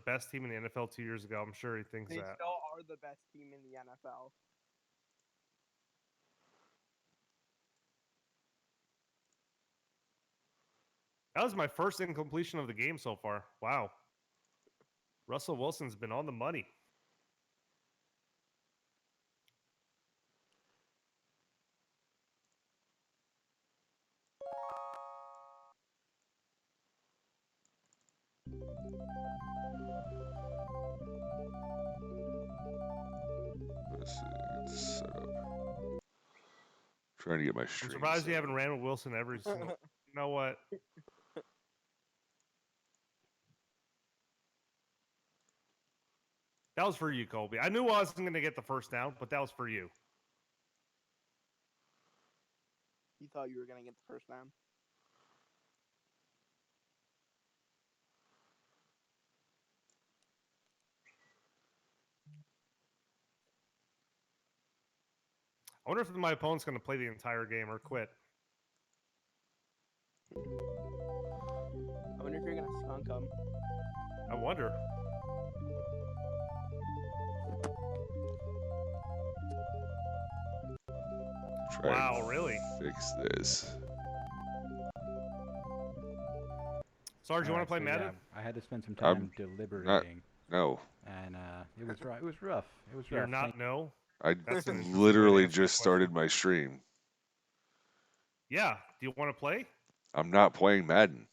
best team in the NFL 2 years ago. I'm sure he thinks They that. still are the best team in the NFL. That was my first incompletion of the game so far. Wow. Russell Wilson's been on the money. Let's see, get this set up. Trying to get my I'm stream surprised set you up. haven't ran with Wilson every single. You know what? That was for you, Colby. I knew I wasn't going to get the first down, but that was for you. You thought you were gonna get the first down. I wonder if my opponent's going to play the entire game or quit. I wonder if you're gonna skunk him. I wonder. Try Wow, and really? fix this. Sarge, you want to play Madden? Yeah, I had to spend some time deliberating. No. And it was rough. It was rough. It was You're rough. not no? I That's an interesting way to literally answer the just started my stream. Yeah. Do you want to play? I'm not playing Madden.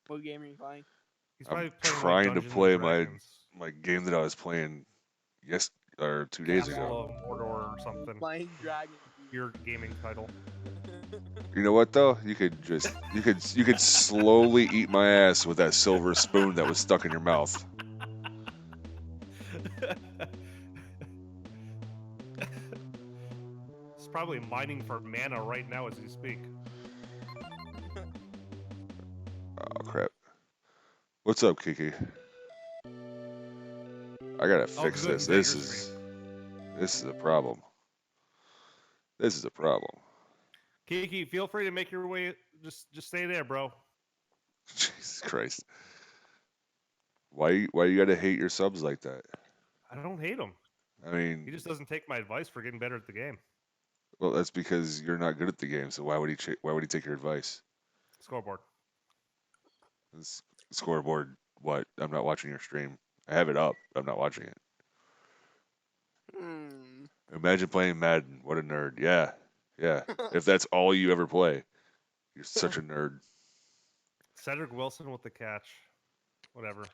What game are you playing? He's I'm probably playing trying like to Dungeons play and Dragons. my game that I was playing 2 days ago. Castle of Mordor or something. Playing Dragon. Your gaming title. You know what though? You could slowly eat my ass with that silver spoon that was stuck in your mouth. He's probably mining for mana right now as we speak. Oh crap. What's up, Kiki? I gotta fix good, this. you got This is a problem. This is a problem. Kiki, feel free to make your way. Just stay there, bro. Jesus Christ. Why you gotta hate your subs like that? I don't hate him. I mean, He just doesn't take my advice for getting better at the game. well, that's because you're not good at the game. So why would he take your advice? Scoreboard. This scoreboard. What? I'm not watching your stream. I have it up. I'm not watching it. Imagine playing Madden. What a nerd. Yeah. If that's all you ever play, you're such a nerd. Cedric Wilson with the catch. Whatever.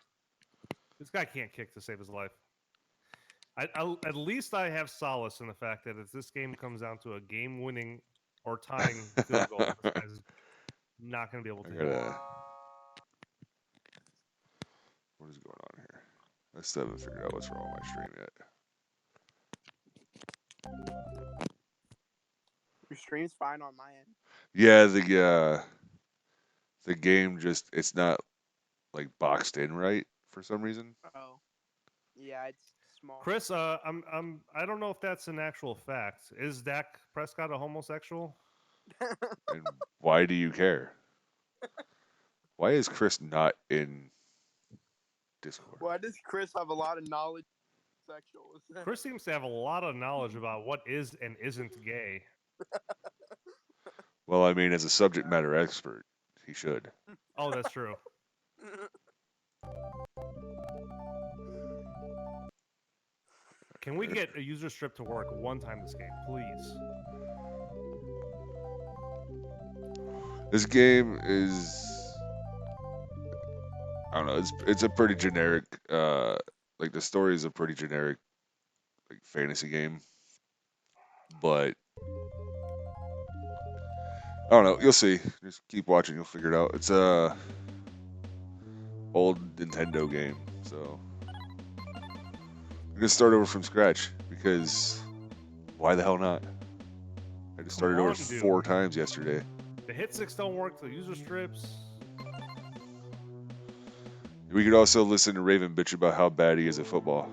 This guy can't kick to save his life. At least I have solace in the fact that if this game comes down to a game-winning or tying field goal, this guy's not going to be able to hit it. What is going on here? I still haven't figured out what's wrong with my stream yet. Your stream's fine on my end. Yeah, the game just it's not like boxed in right for some reason. Oh. Yeah, it's small. Chris, I don't know if that's an actual fact. Is Dak Prescott a homosexual? And why do you care? Why is Chris not in Discord? Why does Chris have a lot of knowledge of sexuals? Chris seems to have a lot of knowledge about what is and isn't gay. Well, I mean, as a subject matter expert, he should. Oh, that's true. Can we get a user strip to work one time this game, please? This game is, I don't know, it's a pretty generic, like the story is a pretty generic, like fantasy game, but I don't know, you'll see. Just keep watching, you'll figure it out. It's a old Nintendo game, so I'm gonna start over from scratch because why the hell not? I just started over 4 times yesterday. The hit sticks don't work. The user strips. We could also listen to Raven bitch about how bad he is at football.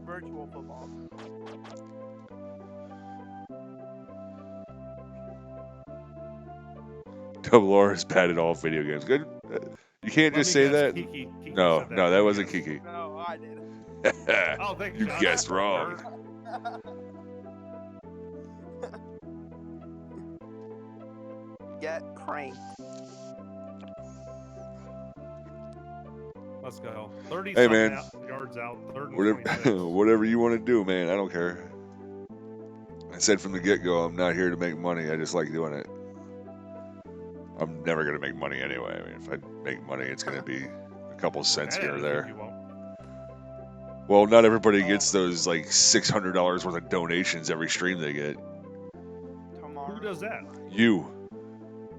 Virtual football. Double R is bad at all video games. Good. You can't Let just me say guess, that. Kiki No, said no, Let that me wasn't guess. Kiki. No, I did. Oh, thank You Josh. guessed wrong. Get cranked. Let's go. 30 Hey, something man. yards out. Third and Whatever, 26. whatever you want to do, man. I don't care. I said from the get-go, I'm not here to make money. I just like doing it. I'm never gonna make money anyway. I mean, if I make money, it's gonna be a couple cents That here or attitude there. you won't. Well, not everybody gets those like $600 worth of donations every stream they get. Tomorrow. Who does that? You,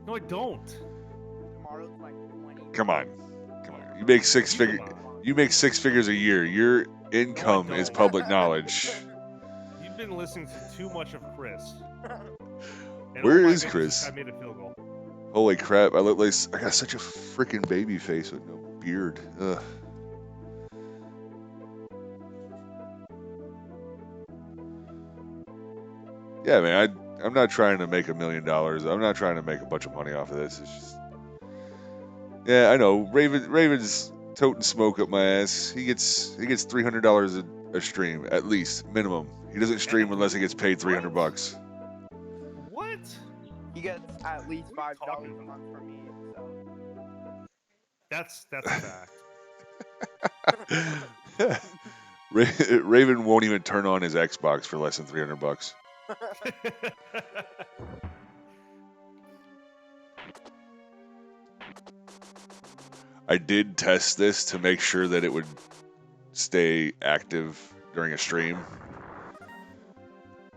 No, I don't. Tomorrow's like 20. come on. You make six Come figures. on. You make 6 figures a year. Your income is don't. public knowledge. You've been listening to too much of Chris. And Where oh my is goodness, Chris? This guy made a field goal. Holy crap! I look like I got such a freaking baby face with no beard. Ugh. Yeah, man. I'm not trying to make $1 million. I'm not trying to make a bunch of money off of this. It's just, yeah, I know. Raven's toting smoke up my ass. He gets $300 a stream at least minimum. He doesn't stream unless he gets paid $300. What? He gets at least What are you $5 talking a about? month from me. So. That's a fact. Raven won't even turn on his Xbox for less than $300. I did test this to make sure that it would stay active during a stream,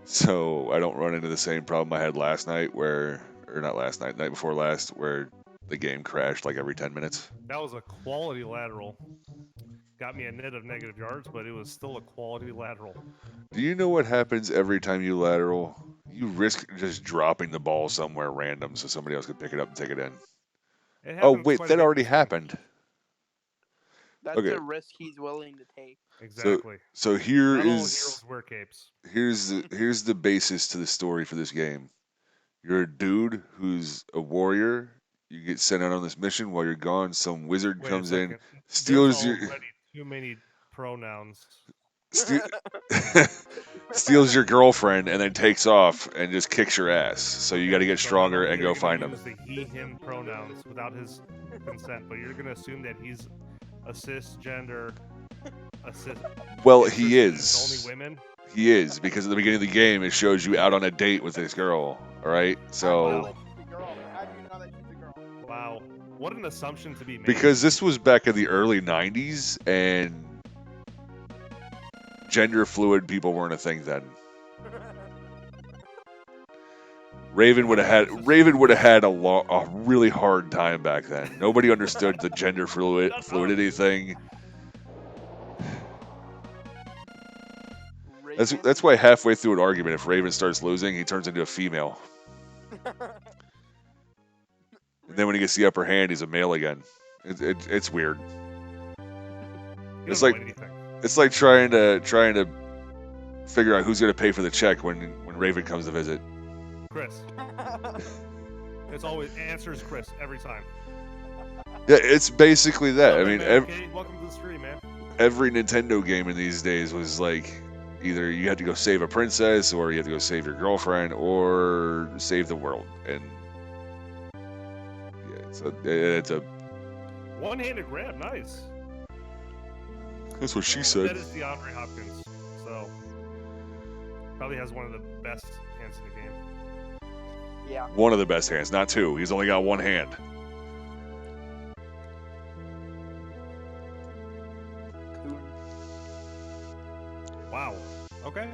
so I don't run into the same problem I had last night night before last, where the game crashed like every 10 minutes. That was a quality lateral. Got me a net of negative yards, but it was still a quality lateral. Do you know what happens every time you lateral? You risk just dropping the ball somewhere random so somebody else can pick it up and take it in. It Oh, happens wait, quite a that bit already this game. happened. That's Okay. a risk he's willing to take. Exactly. So here Not all is heroes wear capes. here's the basis to the story for this game. You're a dude who's a warrior. You get sent out on this mission. While you're gone, some wizard Wait comes a in, second. steals There's your already too many pronouns. steals your girlfriend, and then takes off and just kicks your ass. So you got to get So not stronger only and are go you gonna find him. use the he/him pronouns without his consent, but you're gonna assume that he's a cisgender. Well, he interested in is. Only women. He is, because at the beginning of the game, it shows you out on a date with this girl. All right, so Wow. How do you know that she's a girl? Wow. What an assumption to be made. because this was back in the early '90s, and gender fluid people weren't a thing then. Raven would have had a really hard time back then. Nobody understood the gender fluidity thing. That's why halfway through an argument, if Raven starts losing, he turns into a female. And then when he gets the upper hand, he's a male again. It's weird. You It's don't like know anything. it's like trying to figure out who's gonna pay for the check when Raven comes to visit. Chris. It's always answers Chris every time. Yeah, it's basically that. I What's up, mean, man? Okay, welcome to the stream, man. every Nintendo game in these days was like either you had to go save a princess, or you had to go save your girlfriend, or save the world. And yeah, it's a One-handed grab, nice. that's what she said. That is DeAndre Hopkins, so probably has one of the best hands in the game. Yeah. One of the best hands, not two. He's only got one hand. Cool. Wow. Okay.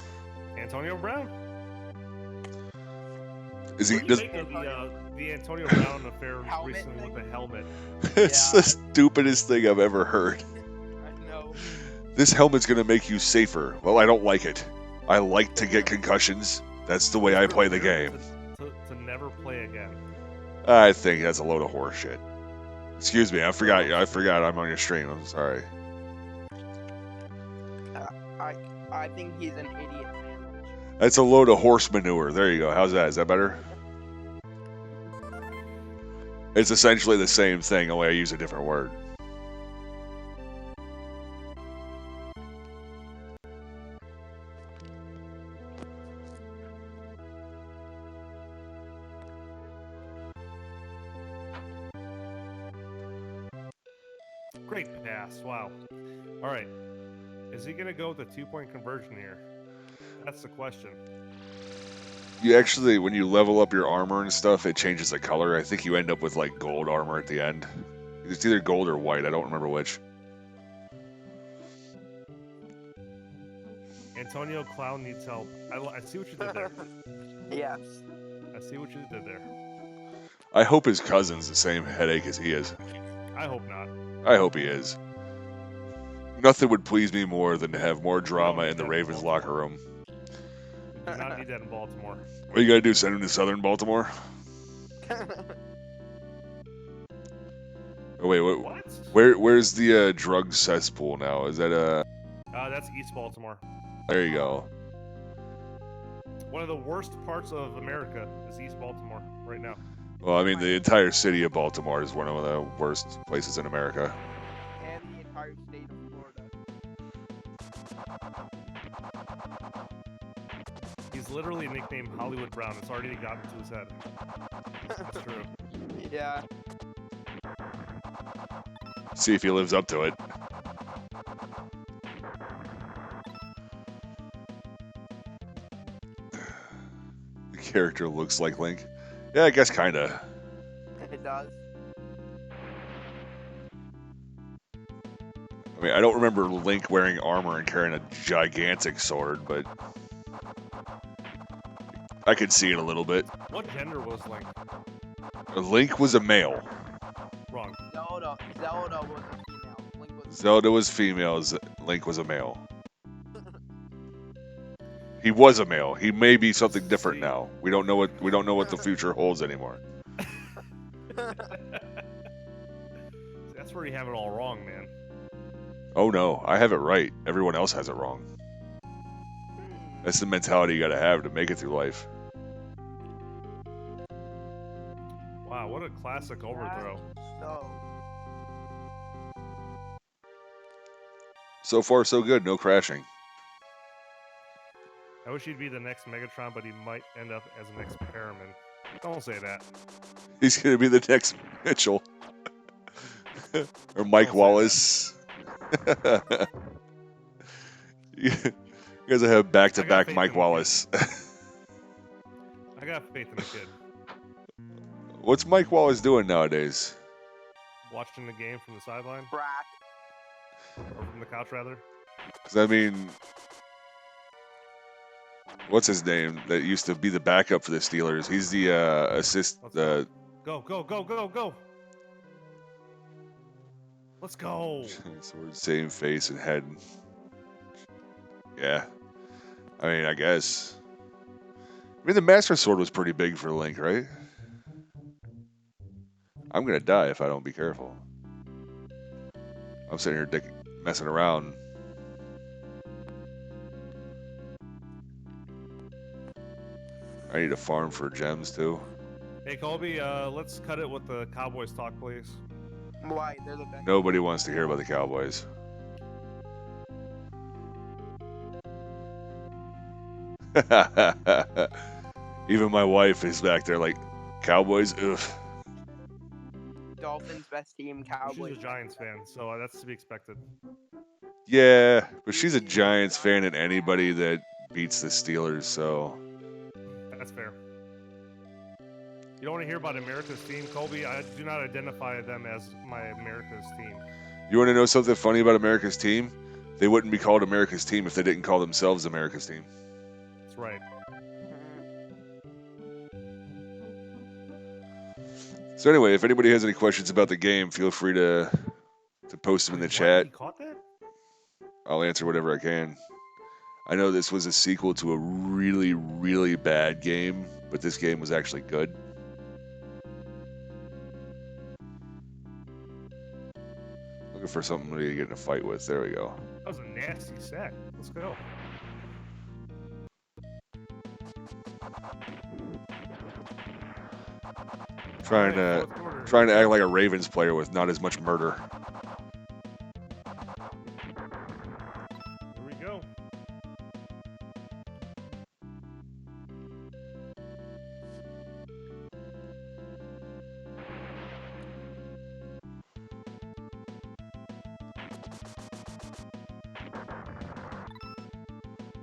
Antonio Brown. Is he? What do you Does, make of the Antonio Brown affair Helmet recently thing? with the helmet? it's Yeah. the stupidest thing I've ever heard. I know. This helmet's gonna make you safer. Well, I don't like it. I like to get concussions. That's the way I play the game. To never play again. I think that's a load of horse shit. Excuse me, I forgot I'm on your stream. I'm sorry. I think he's an idiot sandwich. That's a load of horse manure. There you go. How's that? Is that better? It's essentially the same thing, only I use a different word. Great pass. Wow. All right. Is he going to go with a 2-point conversion here? That's the question. You actually, when you level up your armor and stuff, it changes the color. I think you end up with like gold armor at the end. It's either gold or white. I don't remember which. Antonio Clown needs help. I see what you did there. Yes. I see what you did there. I hope his cousin's the same headache as he is. I hope not. I hope he is. Nothing would please me more than to have more drama need in the that in Ravens Baltimore. locker room. We do not need that in Baltimore. What you gotta do? Send him to Southern Baltimore? Oh wait, What? where's the drug cesspool now? Is that That's East Baltimore. there you go. One of the worst parts of America is East Baltimore right now. Well, I mean, the entire city of Baltimore is one of the worst places in America. And the entire state of Florida. He's literally nicknamed Hollywood Brown. It's already gotten to his head. That's true. Yeah. See if he lives up to it. The character looks like Link. Yeah, I guess kinda. It does. I mean, I don't remember Link wearing armor and carrying a gigantic sword, but I could see it a little bit. What gender was Link? Link was a male. Zelda Wrong. was a female. Link was Zelda was female. Link was a male. He was a male. He may be something different now. We don't know what the future holds anymore. That's where you have it all wrong, man. Oh no, I have it right. Everyone else has it wrong. That's the mentality you gotta have to make it through life. Wow, what a classic overthrow. so. So far, so good. No crashing. I wish he'd be the next Megatron, but he might end up as an experiment. Don't say that. He's gonna be the next Mitchell. Or Mike Don't say Wallace. You guys will have back-to-back faith Mike in the Wallace. I got faith in the kid. What's Mike Wallace doing nowadays? Watching the game from the sideline, Crack. or from the couch, rather. Because, I mean, what's his name that used to be the backup for the Steelers? He's the assist. Let's Go, go, go, go, go! Let's go! Sword, same face and head. Yeah. I mean, I guess. I mean, the Master Sword was pretty big for Link, right? I'm gonna die if I don't be careful. I'm sitting here messing around. I need to farm for gems too. Hey, Colby, let's cut it with the Cowboys talk, please. Why? They're the best. Nobody wants to hear about the Cowboys. Even my wife is back there like, Cowboys? Ugh. Dolphins best team. Cowboys. She's a Giants fan, so that's to be expected. Yeah, but she's a Giants fan and anybody that beats the Steelers, so... That's fair. You don't want to hear about America's team, Colby? I do not identify them as my America's team. You want to know something funny about America's team? They wouldn't be called America's team if they didn't call themselves America's team. That's right. So anyway, if anybody has any questions about the game, feel free to post them in the Wait, what? chat. He caught that? I'll answer whatever I can. I know this was a sequel to a really, really bad game, but this game was actually good. Looking for somebody to get in a fight with. There we go. That was a nasty sack. Let's go. Trying All right, to fourth quarter. trying to act like a Ravens player with not as much murder. Here we go.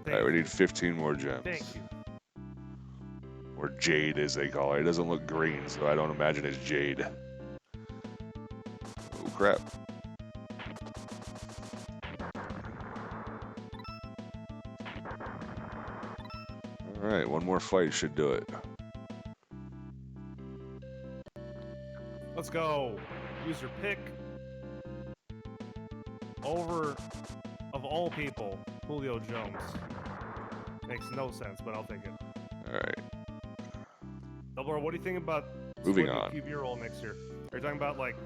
All right, we need 15 more gems. Thank you. Or jade, as they call it. It doesn't look green, so I don't imagine it's jade. Oh, crap. All right, one more fight should do it. Let's go. Use your pick. Over, of all people, Julio Jones. Makes no sense, but I'll take it. All right, Double, what do you think about moving splitting on. the QB role next year? Are you talking about like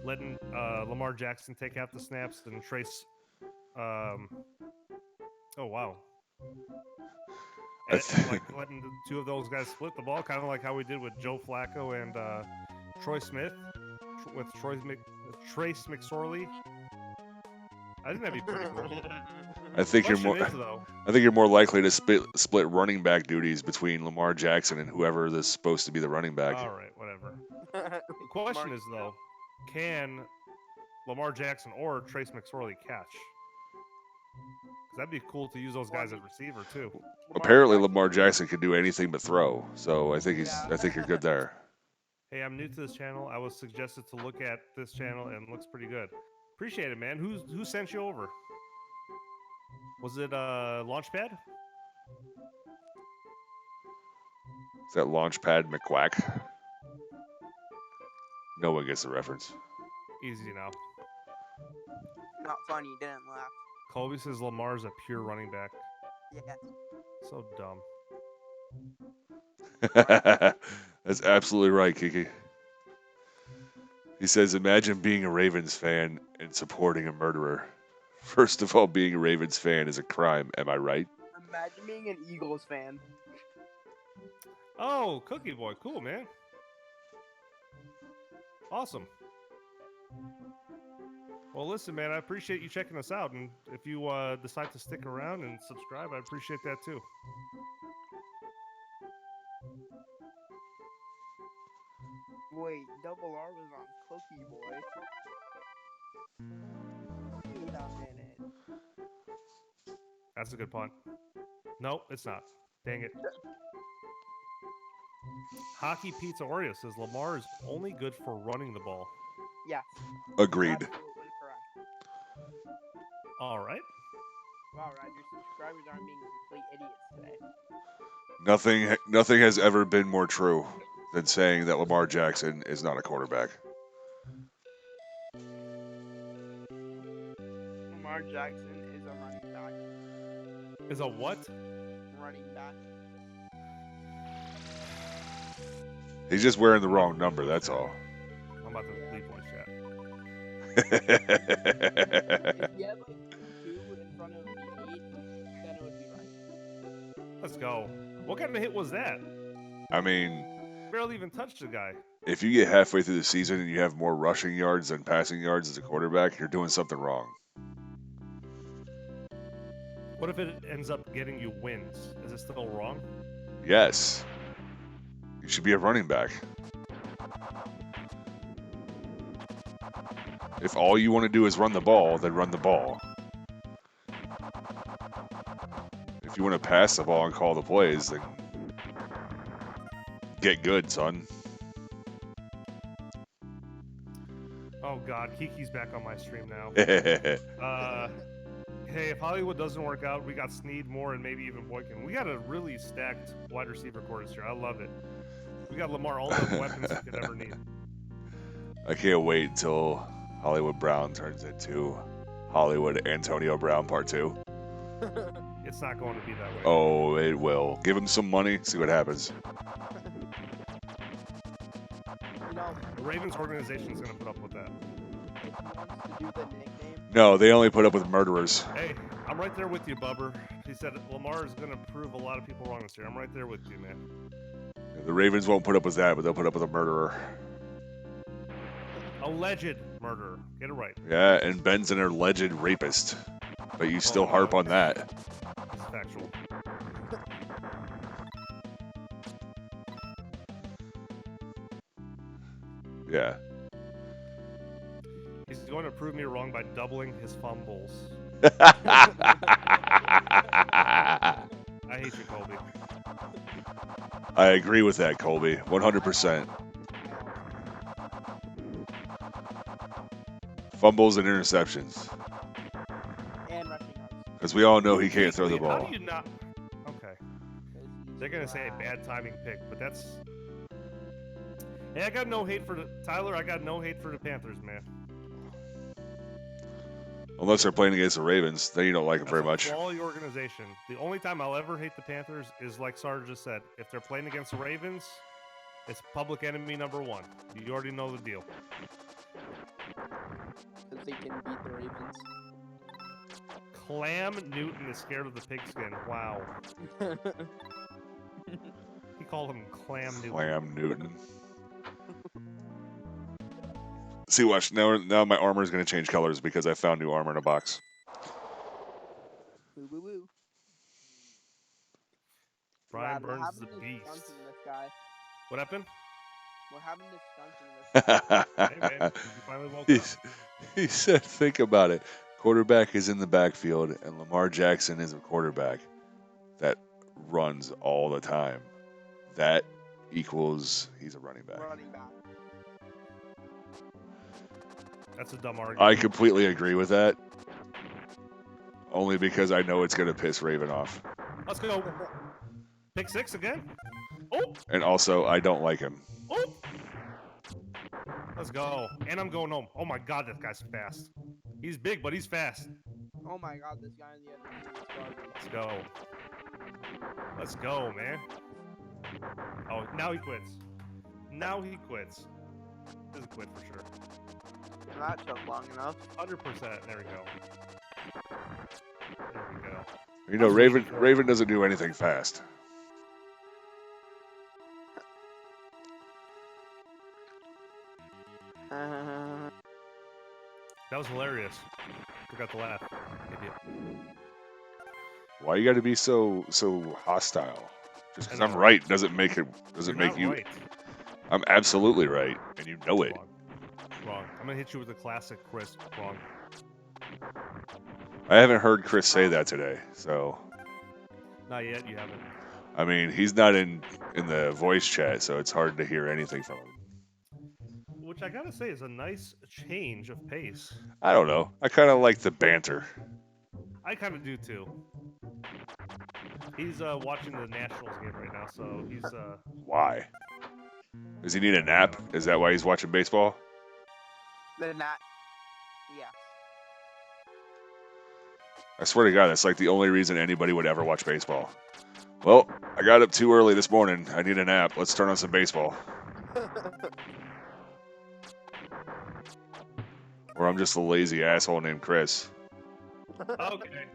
letting Lamar Jackson take half the snaps and Trace? Oh wow. I And, like letting the two of those guys split the ball, kind of like how we did with Joe Flacco and Troy Smith with Trace McSorley. I think that'd be pretty cool. I think you're Question more. is, though, I think you're more likely to split running back duties between Lamar Jackson and whoever is supposed to be the running back. all right, whatever. The question is though, can Lamar Jackson or Trace McSorley catch? 'Cause that'd be cool to use those guys as receiver too. Apparently, Lamar Jackson can do anything but throw, so I think I think you're good there. Hey, I'm new to this channel. I was suggested to look at this channel and it looks pretty good. Appreciate it, man. Who sent you over? Was it Launchpad? Is that Launchpad McQuack? No one gets the reference. Easy now. Not funny. Didn't laugh. Colby says Lamar's a pure running back. Yeah. So dumb. That's absolutely right, Kiki. He says, imagine being a Ravens fan and supporting a murderer. First of all, being a Ravens fan is a crime, am I right? Imagine being an Eagles fan. Oh, Cookie Boy. Cool, man. Awesome. Well, listen, man, I appreciate you checking us out. And if you decide to stick around and subscribe, I appreciate that too. Wait, Double R was on Cookie Boy. Wait a minute. That's a good punt. No, it's not. Dang it. Hockey Pizza Oreo says Lamar is only good for running the ball. Yes. Agreed. Absolutely correct. All right. Wow, Rod, your subscribers aren't being complete idiots today. Nothing has ever been more true than saying that Lamar Jackson is not a quarterback. Lamar Jackson is a running back. Is a what? Running back. He's just wearing the wrong number, that's all. I'm about to leave voice chat. If you had like 2 in front of the 8, then it would be right. Let's go. What kind of hit was that? I mean, Barely even touched the guy. if you get halfway through the season and you have more rushing yards than passing yards as a quarterback, you're doing something wrong. What if it ends up getting you wins? Is it still wrong? Yes. You should be a running back. If all you want to do is run the ball, then run the ball. If you want to pass the ball and call the plays, then get good, son. Oh God, Kiki's back on my stream now. Hey, if Hollywood doesn't work out, we got Sneed, Moore, and maybe even Boykin. We got a really stacked wide receiver core this year. I love it. We got Lamar all the weapons you could ever need. I can't wait until Hollywood Brown turns into Hollywood Antonio Brown Part 2. It's not going to be that way. Oh, it will. Give him some money, see what happens. You know, The Ravens organization is going to put up with that. if he wants to do the nickname, No, they only put up with murderers. Hey, I'm right there with you, Bubber. He said Lamar is going to prove a lot of people wrong this year. I'm right there with you, man. The Ravens won't put up with that, but they'll put up with a murderer. Alleged murderer. Get it right. Yeah, and Ben's an alleged rapist. But you still harp on that. It's factual. Yeah. He's going to prove me wrong by doubling his fumbles. I hate you, Colby. I agree with that, Colby. 100%. Fumbles and interceptions. And rushing yards. Because we all know he can't throw the How ball. do you not? Okay. 'Cause he's They're going to say dry. bad timing pick, but that's... Hey, I got no hate for the... Tyler, I got no hate for the Panthers, man. Unless they're playing against the Ravens, then you don't like them very much. That's a quality organization. The only time I'll ever hate the Panthers is, like Sarge just said, if they're playing against the Ravens, it's public enemy number one. You already know the deal. Because they can beat the Ravens. Clam Newton is scared of the pigskin. Wow. He called him Clam Newton. Clam Newton. See, watch. Now my armor is going to change colors because I found new armor in a box. Woo woo woo. Brian Brad, Burns is what the happened to this beast. skunk in this guy? What happened? What happened to skunk in this guy? Hey, man. You finally woke up. He said, think about it. Quarterback is in the backfield, and Lamar Jackson is a quarterback that runs all the time. That equals he's a running back. Running back. That's a dumb argument. I completely agree with that. Only because I know it's going to piss Raven off. Let's go. Pick six again. Oh, And also, I don't like him. oh. Let's go. And I'm going home. Oh my God, that guy's fast. He's big, but he's fast. Oh my god, this guy in the other team is garbage. Let's go. Let's go, man. Oh, now he quits. Now he quits. This is a quit for sure. That took long enough. 100%. There we go. There we go. You know, Raven doesn't do anything fast. That was hilarious. Forgot to laugh. Idiot. Why you got to be so hostile? Just because I I'm know, right doesn't make it You're make not you. right. I'm absolutely right, and you know it. Wrong. Wrong. I'm gonna hit you with a classic Chris. Wrong. I haven't heard Chris say that today, so Not yet. You haven't. I mean he's not in the voice chat, so it's hard to hear anything from him. Which I gotta say is a nice change of pace. I don't know. I kind of like the banter. I kind of do too. He's watching the Nationals game right now, so he's Why? Does he need a nap? Is that why he's watching baseball? Then that. Yeah. I swear to God, that's like the only reason anybody would ever watch baseball. Well, I got up too early this morning. I need a nap. Let's turn on some baseball. Or I'm just a lazy asshole named Chris. okay.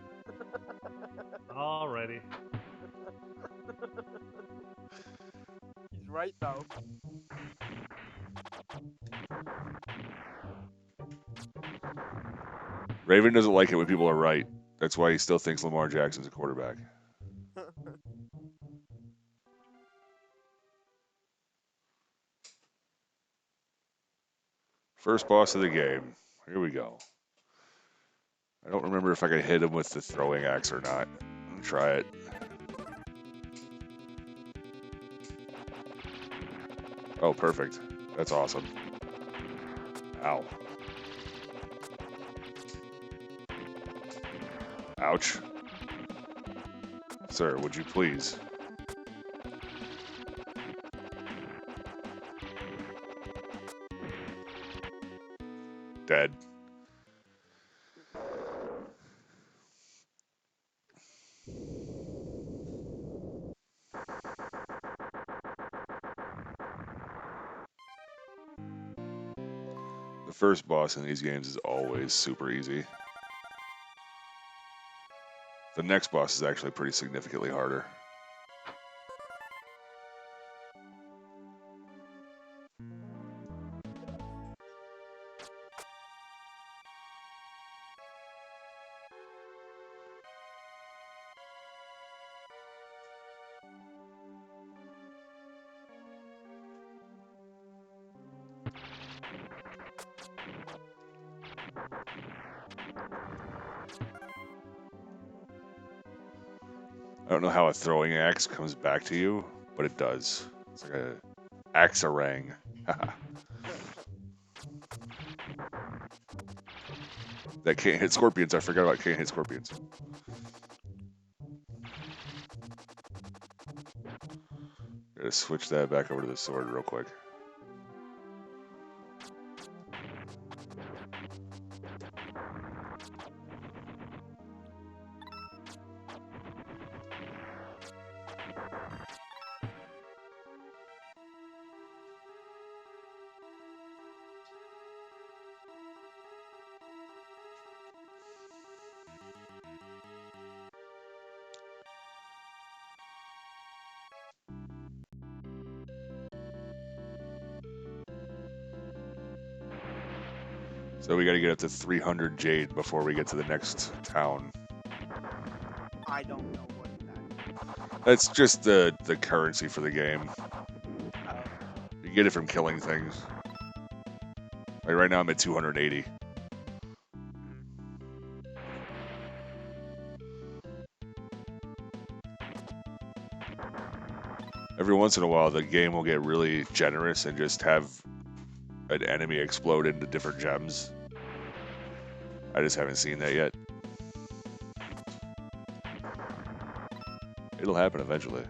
Alrighty. He's right though. Raven doesn't like it when people are right. That's why he still thinks Lamar Jackson's a quarterback. First boss of the game. Here we go. I don't remember if I can hit him with the throwing axe or not. I'm gonna try it. Oh, perfect. That's awesome. Ow. Ouch. Sir, would you please? Dead. The first boss in these games is always super easy. The next boss is actually pretty significantly harder. I don't know how a throwing axe comes back to you, but it does. It's like a axarang. That can't hit scorpions. I forgot about can't hit scorpions. Gotta switch that back over to the sword real quick. So we gotta get up to 300 jade before we get to the next town. I don't know what that. That's just the currency for the game. Oh, You get it from killing things. Like right now I'm at 280. Every once in a while the game will get really generous and just have an enemy explode into different gems. I just haven't seen that yet. It'll happen eventually.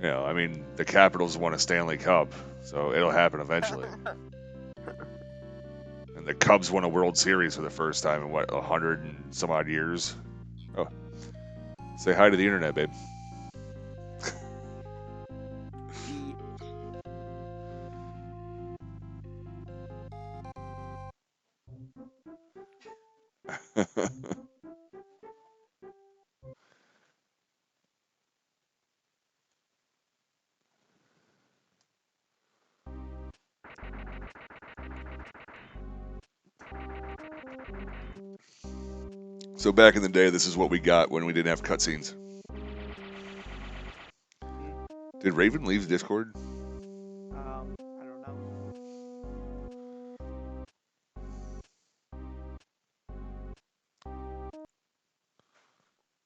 You know, I mean, the Capitals won a Stanley Cup, so it'll happen eventually. And the Cubs won a World Series for the first time in, what, 100 and some odd years? Oh. Say hi to the internet, babe. So back in the day, this is what we got when we didn't have cutscenes. Did Raven leave Discord? I don't know.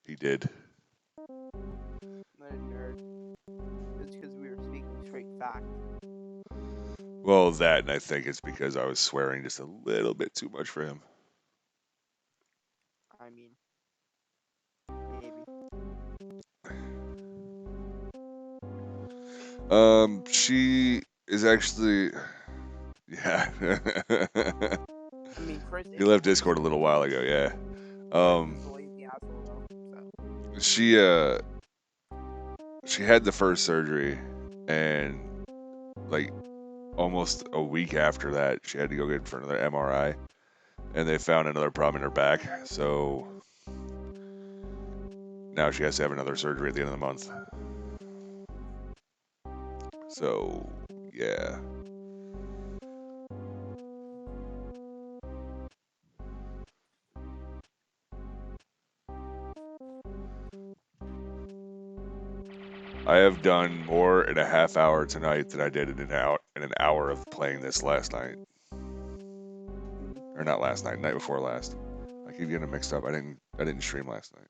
He did. What a nerd. It's because we were speaking straight fact. Well, that, and I think it's because I was swearing just a little bit too much for him. I mean, maybe. She is actually, yeah. I mean, Chris. He left Discord a little while ago, yeah. He's a lazy asshole, though. So. She had the first surgery, and like almost a week after that, she had to go get for another MRI, and they found another problem in her back. So now she has to have another surgery at the end of the month. So yeah. I have done more in a half hour tonight than I did in an hour of playing this last night. Or not last night, night before last. I keep getting it mixed up. I didn't stream last night.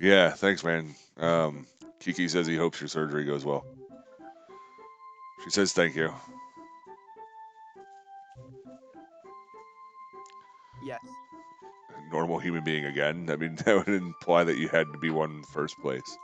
Yeah, thanks, man. Kiki says he hopes your surgery goes well. She says thank you. Yes. Normal human being again. I mean, that would imply that you had to be one in the first place.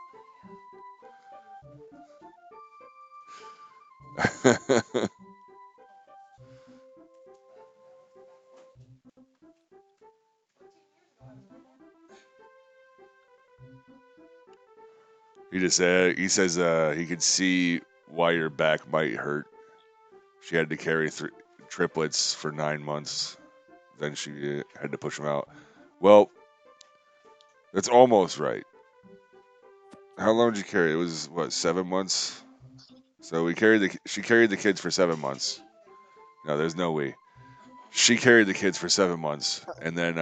He says he could see why your back might hurt. She had to carry triplets for 9 months. Then she had to push them out. Well, that's almost right. How long did you carry? It was what, 7 months? So she carried the kids for 7 months. No, there's no we. She carried the kids for 7 months, and then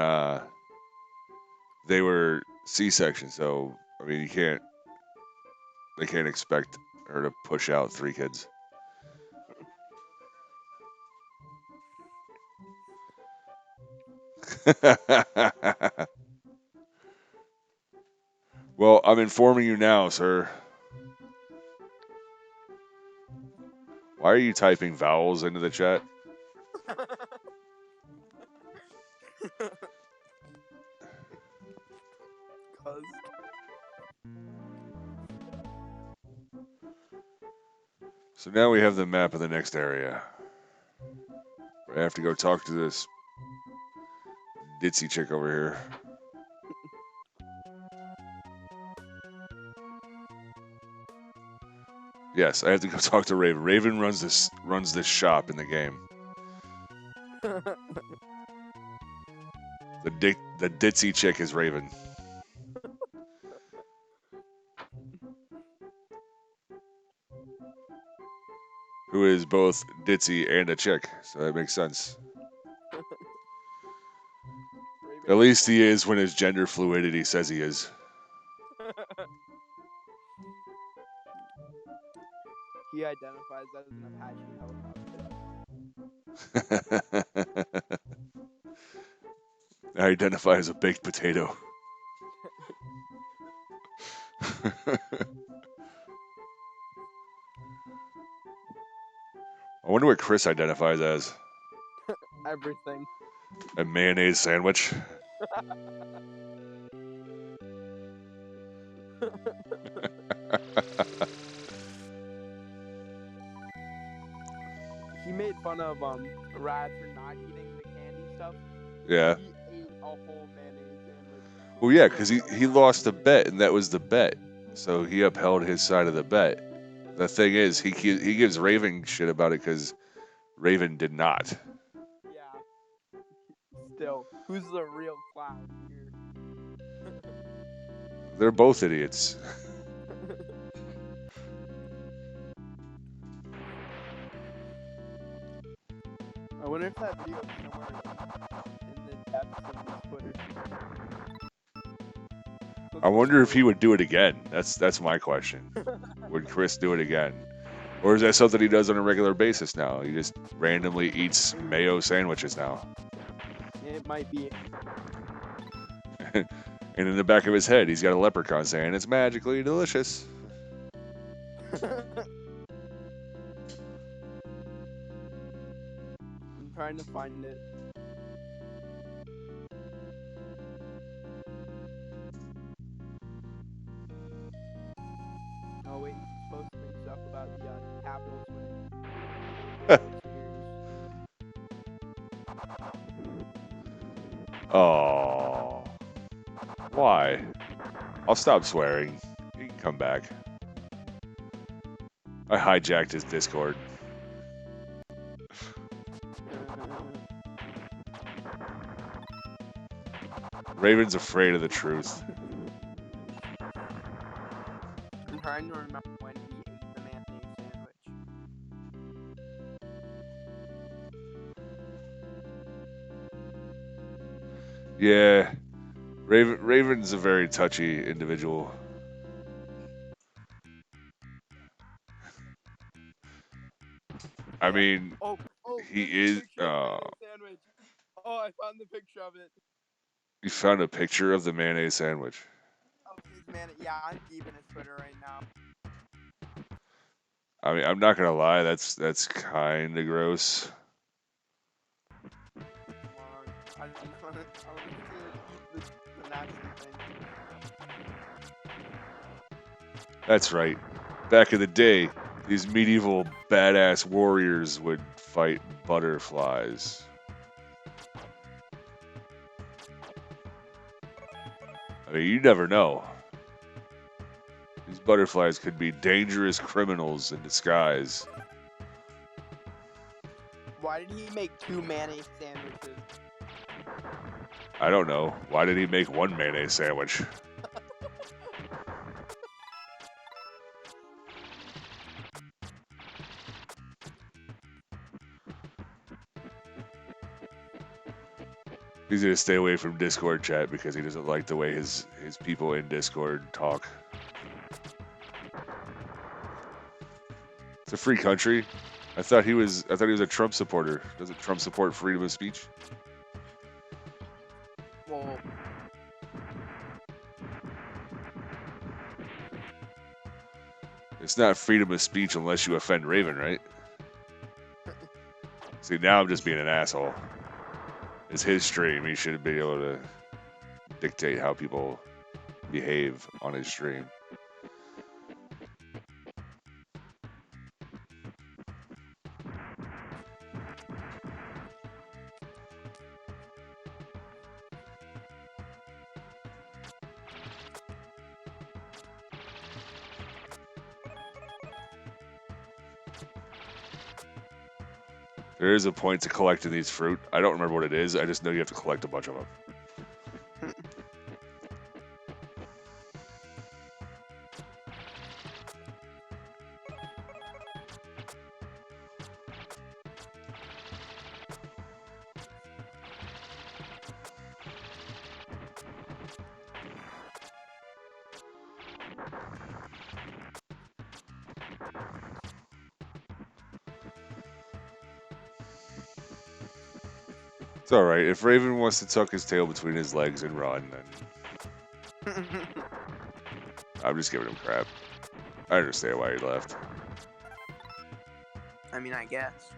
they were C-section. So I mean, they can't expect her to push out 3 kids. Well, I'm informing you now, sir. Why are you typing vowels into the chat? Cause So now we have the map of the next area. I have to go talk to this ditzy chick over here. Yes, I have to go talk to Raven. Raven runs this shop in the game. The ditzy chick is Raven. Who is both ditzy and a chick, so that makes sense. At least he is when his gender fluidity says he is. he identifies as an Apache helicopter. I identify as a baked potato. I wonder what Chris identifies as. Everything. A mayonnaise sandwich. He made fun of Rad for not eating the candy stuff. Yeah. He ate a whole mayonnaise sandwich. Well, yeah, because he lost a bet, and that was the bet. So he upheld his side of the bet. The thing is, he gives Raven shit about it because Raven did not. Yeah. Still, who's the real clown here? They're both idiots. I wonder if that video is somewhere in the depths of his Twitter. I wonder if he would do it again. That's my question. Would Chris do it again? Or is that something he does on a regular basis now? He just randomly eats mayo sandwiches now. It might be. And in the back of his head, he's got a leprechaun saying, "It's magically delicious." I'm trying to find it. Oh wait, he's supposed to make stuff about the Capitals winning. Oh, why? I'll stop swearing. You can come back. I hijacked his Discord. Raven's afraid of the truth. I'm trying to remember when he ate the mayonnaise sandwich. Yeah, Raven's a very touchy individual. I mean, Oh, he there's a is. picture of the mayonnaise sandwich. Oh, I found the picture of it. You found a picture of the mayonnaise sandwich. Oh, his yeah, I'm keeping his Twitter right now. I mean, I'm not gonna lie, that's kind of gross. I want to eat the nasty thing. That's right. Back in the day, these medieval badass warriors would fight butterflies. I mean, you never know. These butterflies could be dangerous criminals in disguise. Why did he make 2 mayonnaise sandwiches? I don't know. Why did he make one mayonnaise sandwich? He's gonna stay away from Discord chat because he doesn't like the way his people in Discord talk. It's a free country. I thought he was a Trump supporter. Doesn't Trump support freedom of speech? Well, It's not freedom of speech unless you offend Raven, right? See, now I'm just being an asshole. It's his stream. He should be able to dictate how people behave on his stream. There is a point to collecting these fruit. I don't remember what it is. I just know you have to collect a bunch of them. It's all right. If Raven wants to tuck his tail between his legs and run, then I'm just giving him crap. I understand why he left. I mean, I guess.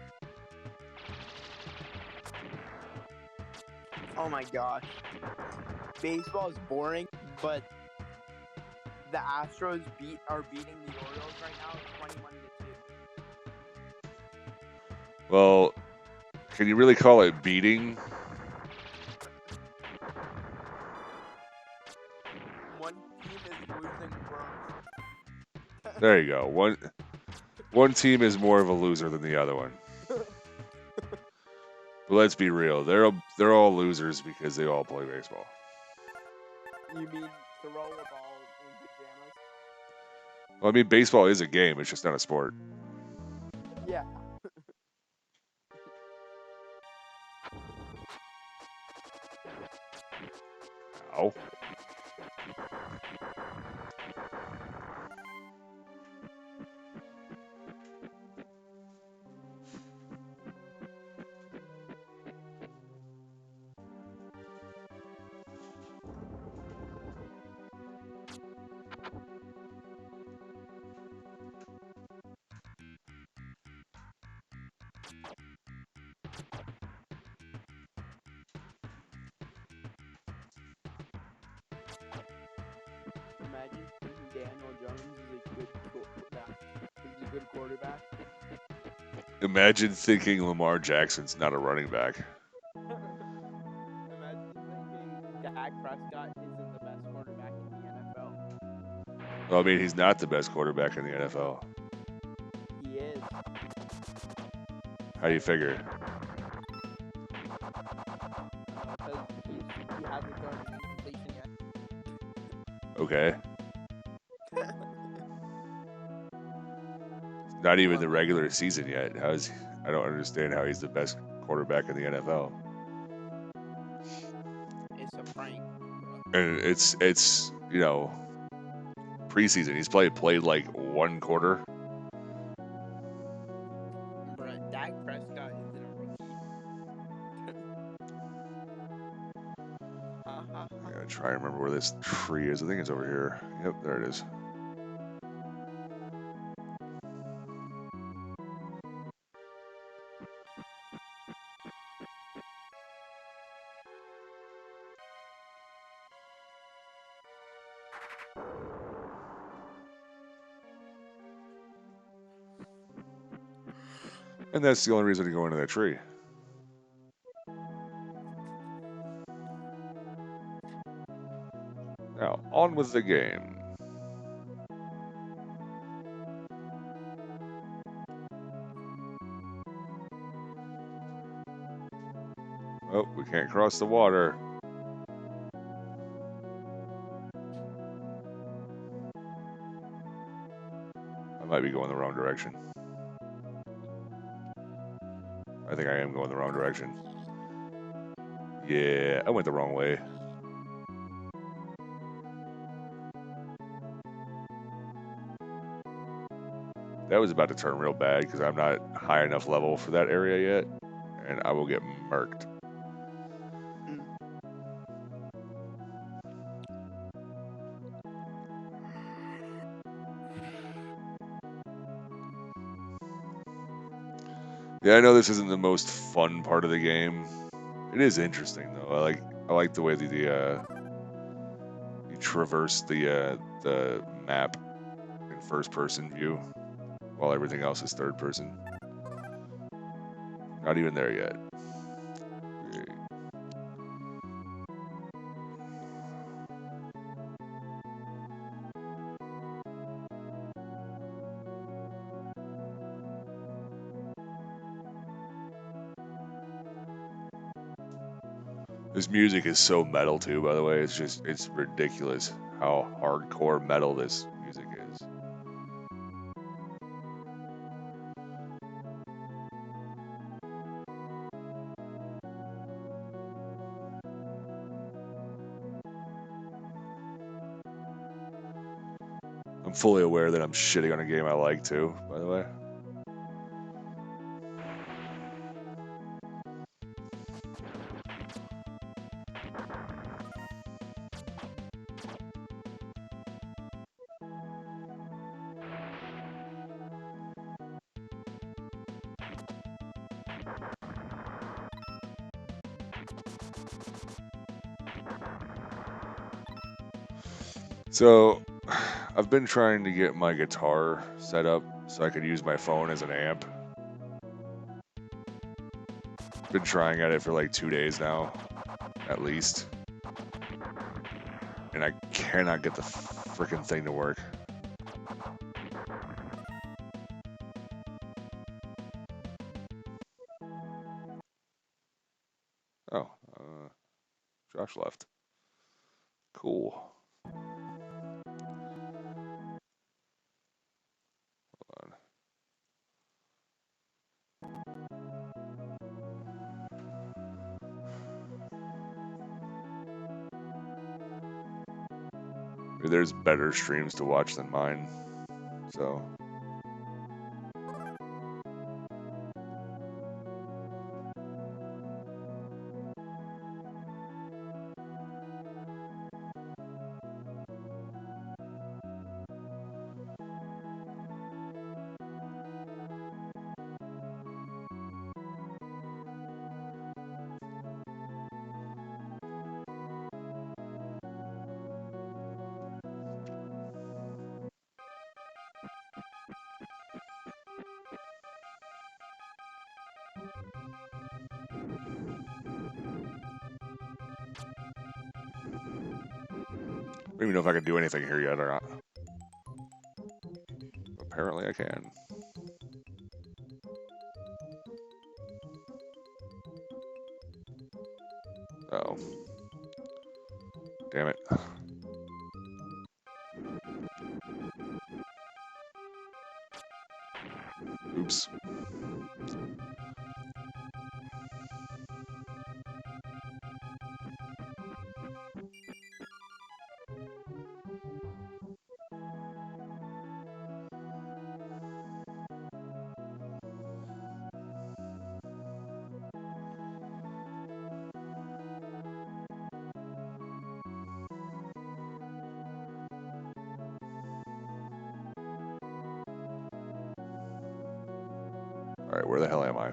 Oh my gosh. Baseball is boring, but the Astros are beating the Orioles right now 21-2. Well, can you really call it beating? One team is losing worse. There you go. One team is more of a loser than the other one. But let's be real. They're all losers because they all play baseball. You mean throw a ball in pajamas? Well, I mean, baseball is a game. It's just not a sport. Yeah. Ow. Imagine thinking Daniel Jones is a good quarterback. Imagine thinking Lamar Jackson's not a running back. Imagine thinking Dak Prescott isn't the best quarterback in the NFL. Well, I mean, he's not the best quarterback in the NFL. He is. How do you figure? Because he hasn't thrown an incompletion yet. Okay. Not even the regular season yet. I don't understand how he's the best quarterback in the NFL. It's a prank. And it's preseason. He's played like one quarter. Bruh, Dak Prescott isn't a rookie. I gotta try and remember where this tree is. I think it's over here. Yep, there it is. And that's the only reason to go into that tree. Now, on with the game. Oh, we can't cross the water. I might be going the wrong direction. I think I am going the wrong direction. Yeah, I went the wrong way. That was about to turn real bad because I'm not high enough level for that area yet, and I will get murked. Mm. Yeah, I know this isn't the most fun part of the game. It is interesting though. I like the way you traverse the map in first person view while everything else is third person. Not even there yet. Okay. This music is so metal too, by the way. It's ridiculous how hardcore metal this music is. I'm fully aware that I'm shitting on a game I like too, by the way. So, I've been trying to get my guitar set up so I could use my phone as an amp. Been trying at it for like 2 days now, at least. And I cannot get the freaking thing to work. Oh, Josh left. Cool. Hold on. There's better streams to watch than mine. So, I don't even know if I can do anything here yet or not. Apparently I can. Oh. Damn it. Oops. Alright, where the hell am I?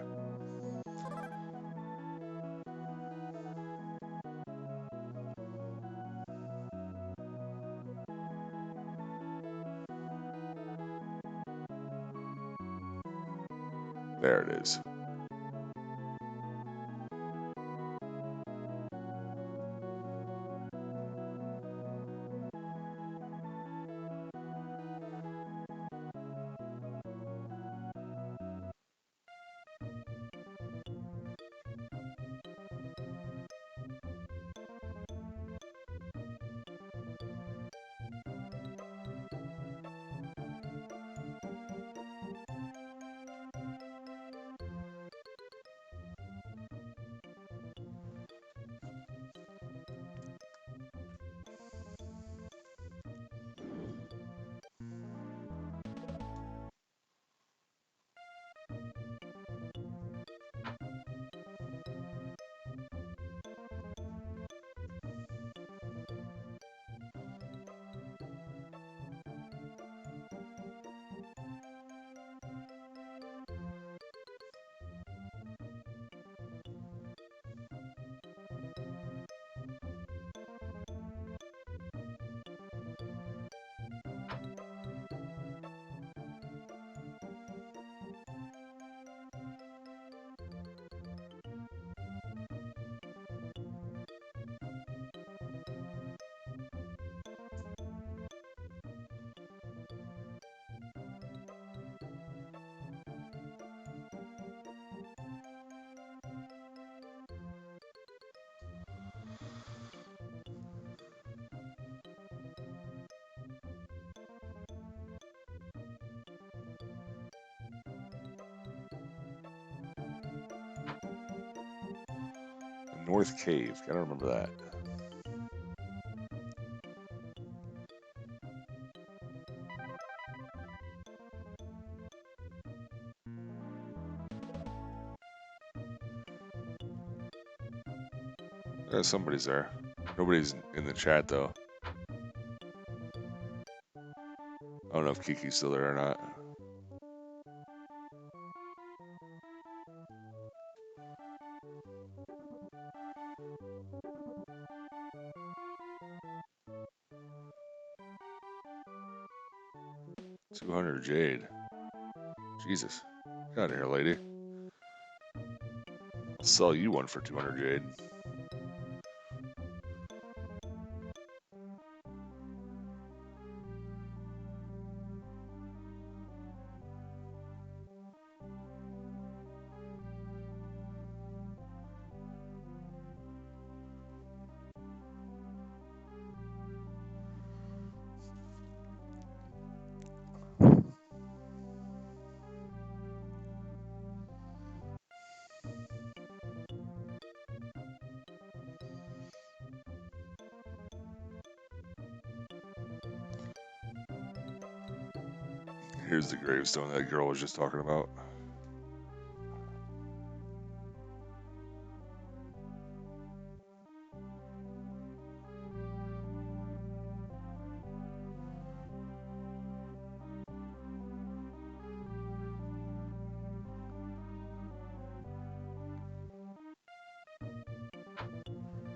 There it is. North Cave. Gotta remember that. Somebody's there. Nobody's in the chat though. I don't know if Kiki's still there or not. $200 jade. Jesus. Get out of here, lady. I'll sell you one for 200 jade. Here's the gravestone that girl was just talking about.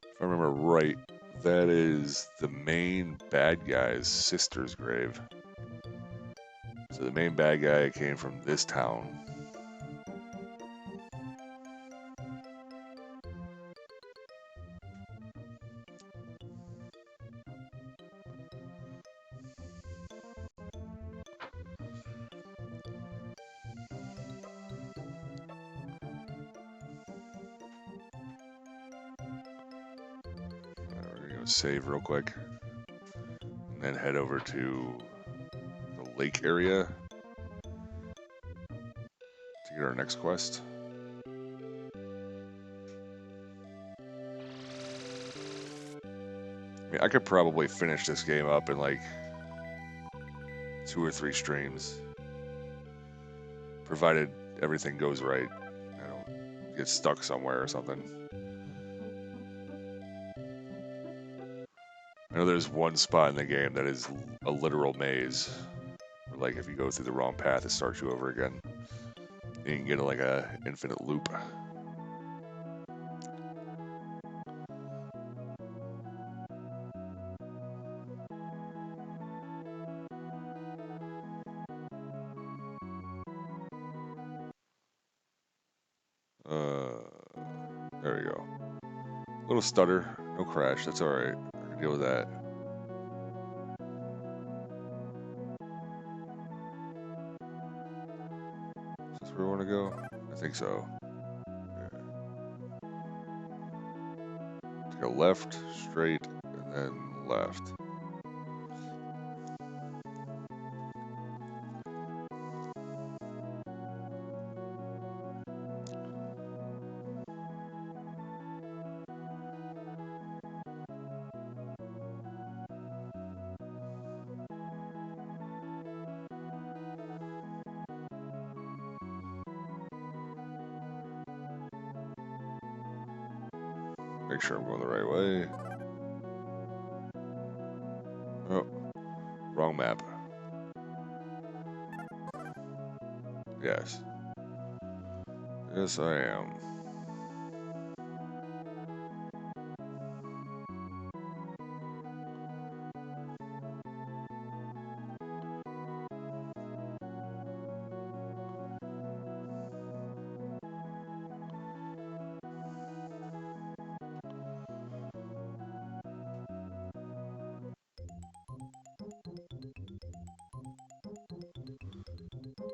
If I remember right, that is the main bad guy's sister's grave. So the main bad guy came from this town. We're gonna go save real quick. And then head over to the lake area to get our next quest. I mean, I could probably finish this game up in like 2 or 3 streams, provided everything goes right. I don't get stuck somewhere or something. I know there's one spot in the game that is a literal maze. Where, like, if you go through the wrong path, it starts you over again. You can get like a infinite loop. There we go. Little stutter, no crash. That's all right. I can deal with that. Is this where we want to go? I think so. Yeah. Take a left, straight, and then left. Make sure I'm going the right way. Oh, wrong map. Yes. Yes, I am.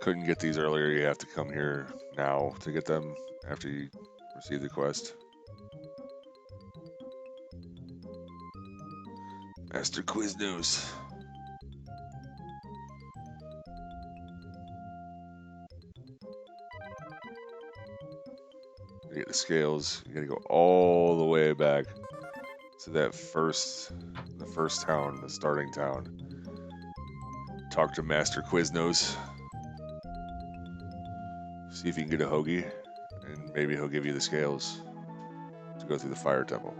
Couldn't get these earlier. You have to come here now to get them after you receive the quest. Master Quiz News. You get the scales. You gotta go all the way back to that the first town, the starting town. Talk to Master Quiznos. See if you can get a hoagie, and maybe he'll give you the scales to go through the fire temple.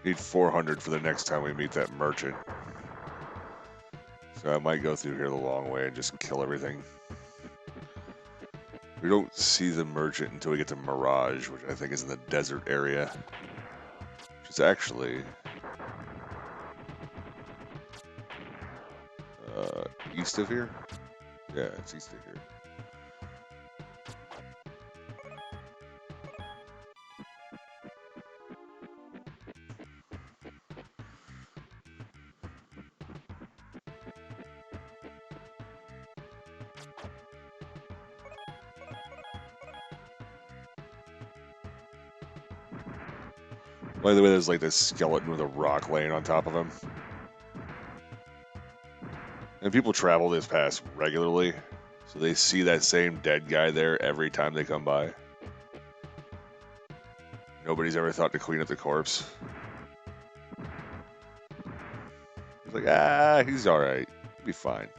Need 400 for the next time we meet that merchant. So I might go through here the long way and just kill everything. We don't see the merchant until we get to Mirage, which I think is in the desert area. Which is actually... east of here? Yeah, it's east of here. By the way, there's like this skeleton with a rock laying on top of him. And people travel this pass regularly, so they see that same dead guy there every time they come by. Nobody's ever thought to clean up the corpse. It's like, he's alright. He'll be fine.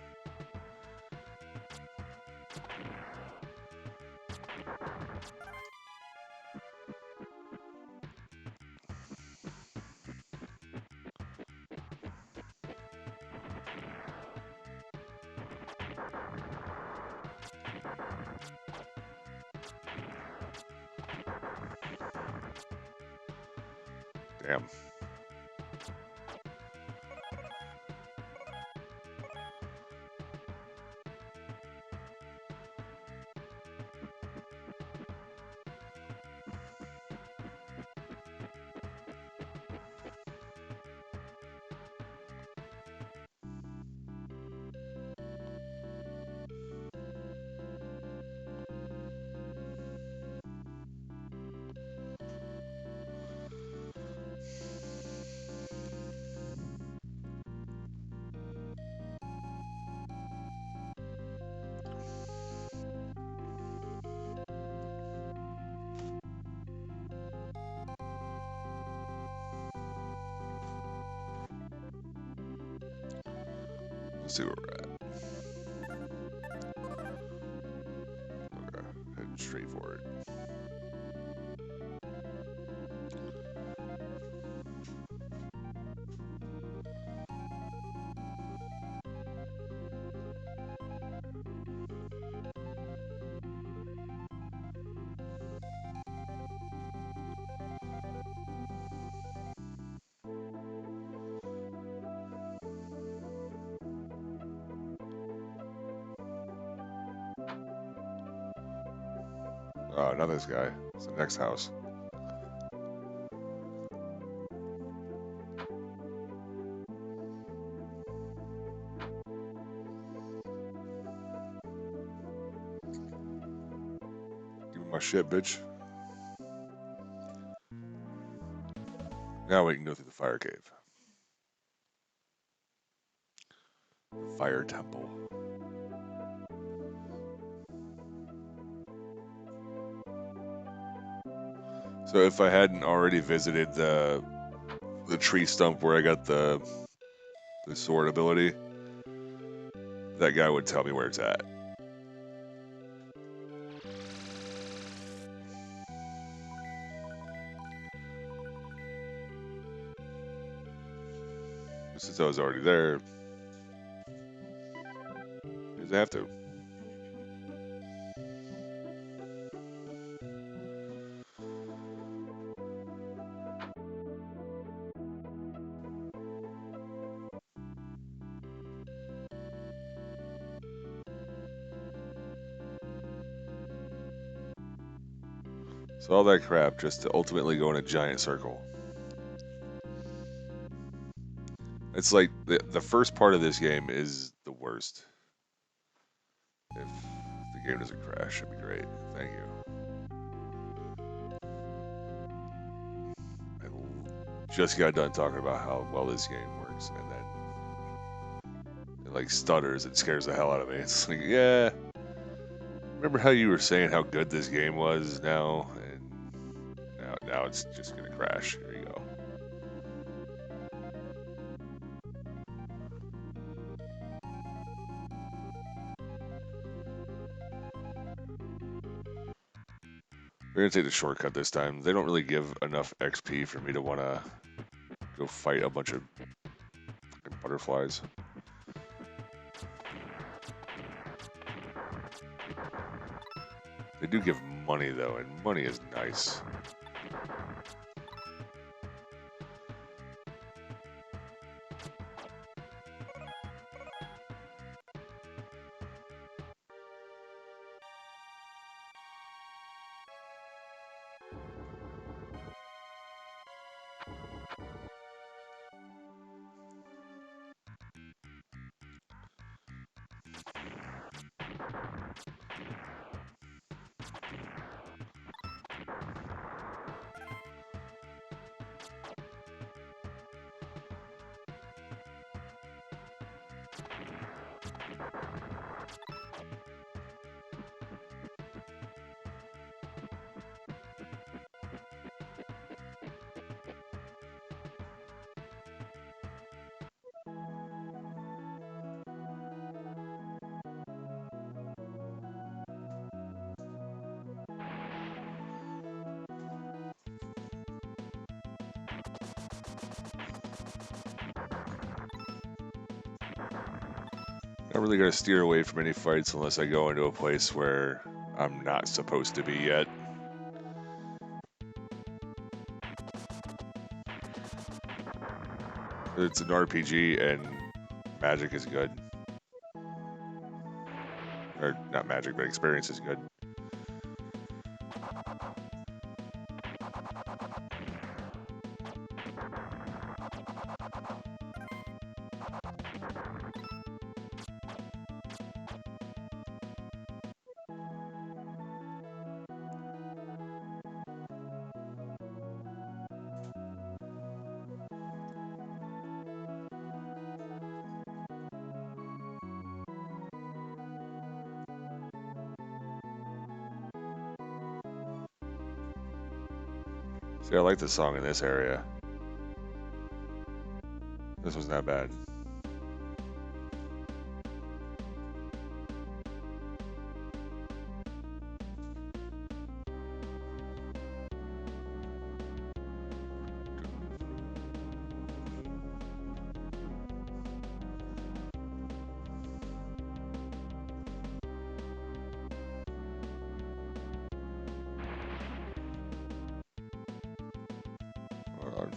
Damn. Let's see where we're at. Okay, heading straight for it. Oh, not this guy. It's the next house. Give me my shit, bitch. Now we can go through the fire cave. Fire temple. So if I hadn't already visited the tree stump where I got the sword ability, that guy would tell me where it's at. This since I was already there, because I have to. So all that crap just to ultimately go in a giant circle. It's like the first part of this game is the worst. If the game doesn't crash, it'd be great. Thank you. I just got done talking about how well this game works, and then it like stutters. It scares the hell out of me. It's like, yeah, remember how you were saying how good this game was now, and now it's just gonna crash. Here you go. We're gonna take the shortcut this time. They don't really give enough XP for me to want to go fight a bunch of fucking butterflies. They do give money though, and money is nice. I really gotta steer away from any fights unless I go into a place where I'm not supposed to be yet. It's an RPG and magic is good. Or not magic, but experience is good. See, I like the song in this area. This was not bad. Hold on.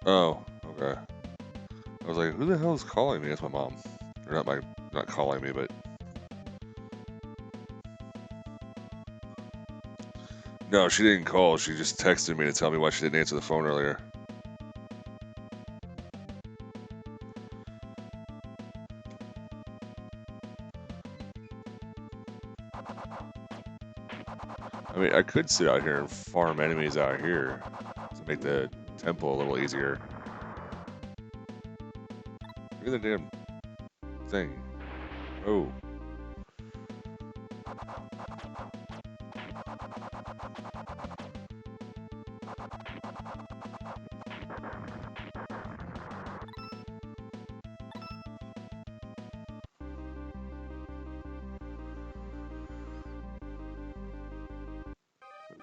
Oh, okay. I was like, who the hell is calling me? That's my mom. Or not calling me, but... No, she didn't call. She just texted me to tell me why she didn't answer the phone earlier. I mean, I could sit out here and farm enemies out here to make the temple a little easier. Look at the damn thing. Oh.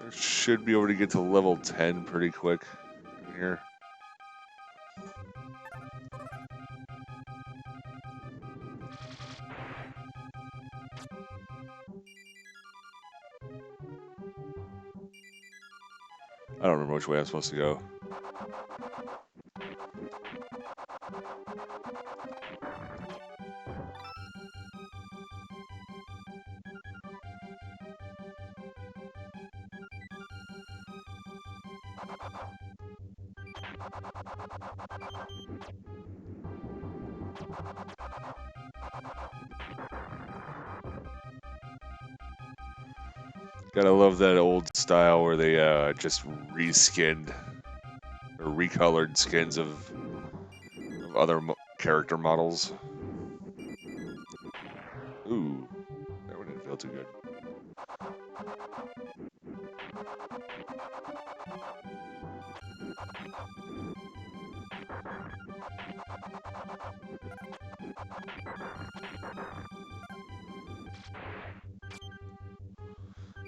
I should be able to get to level 10 pretty quick in here. I don't remember which way I'm supposed to go. Gotta love that old style where they just reskinned or recolored skins of other character models. Ooh, that one didn't feel too good.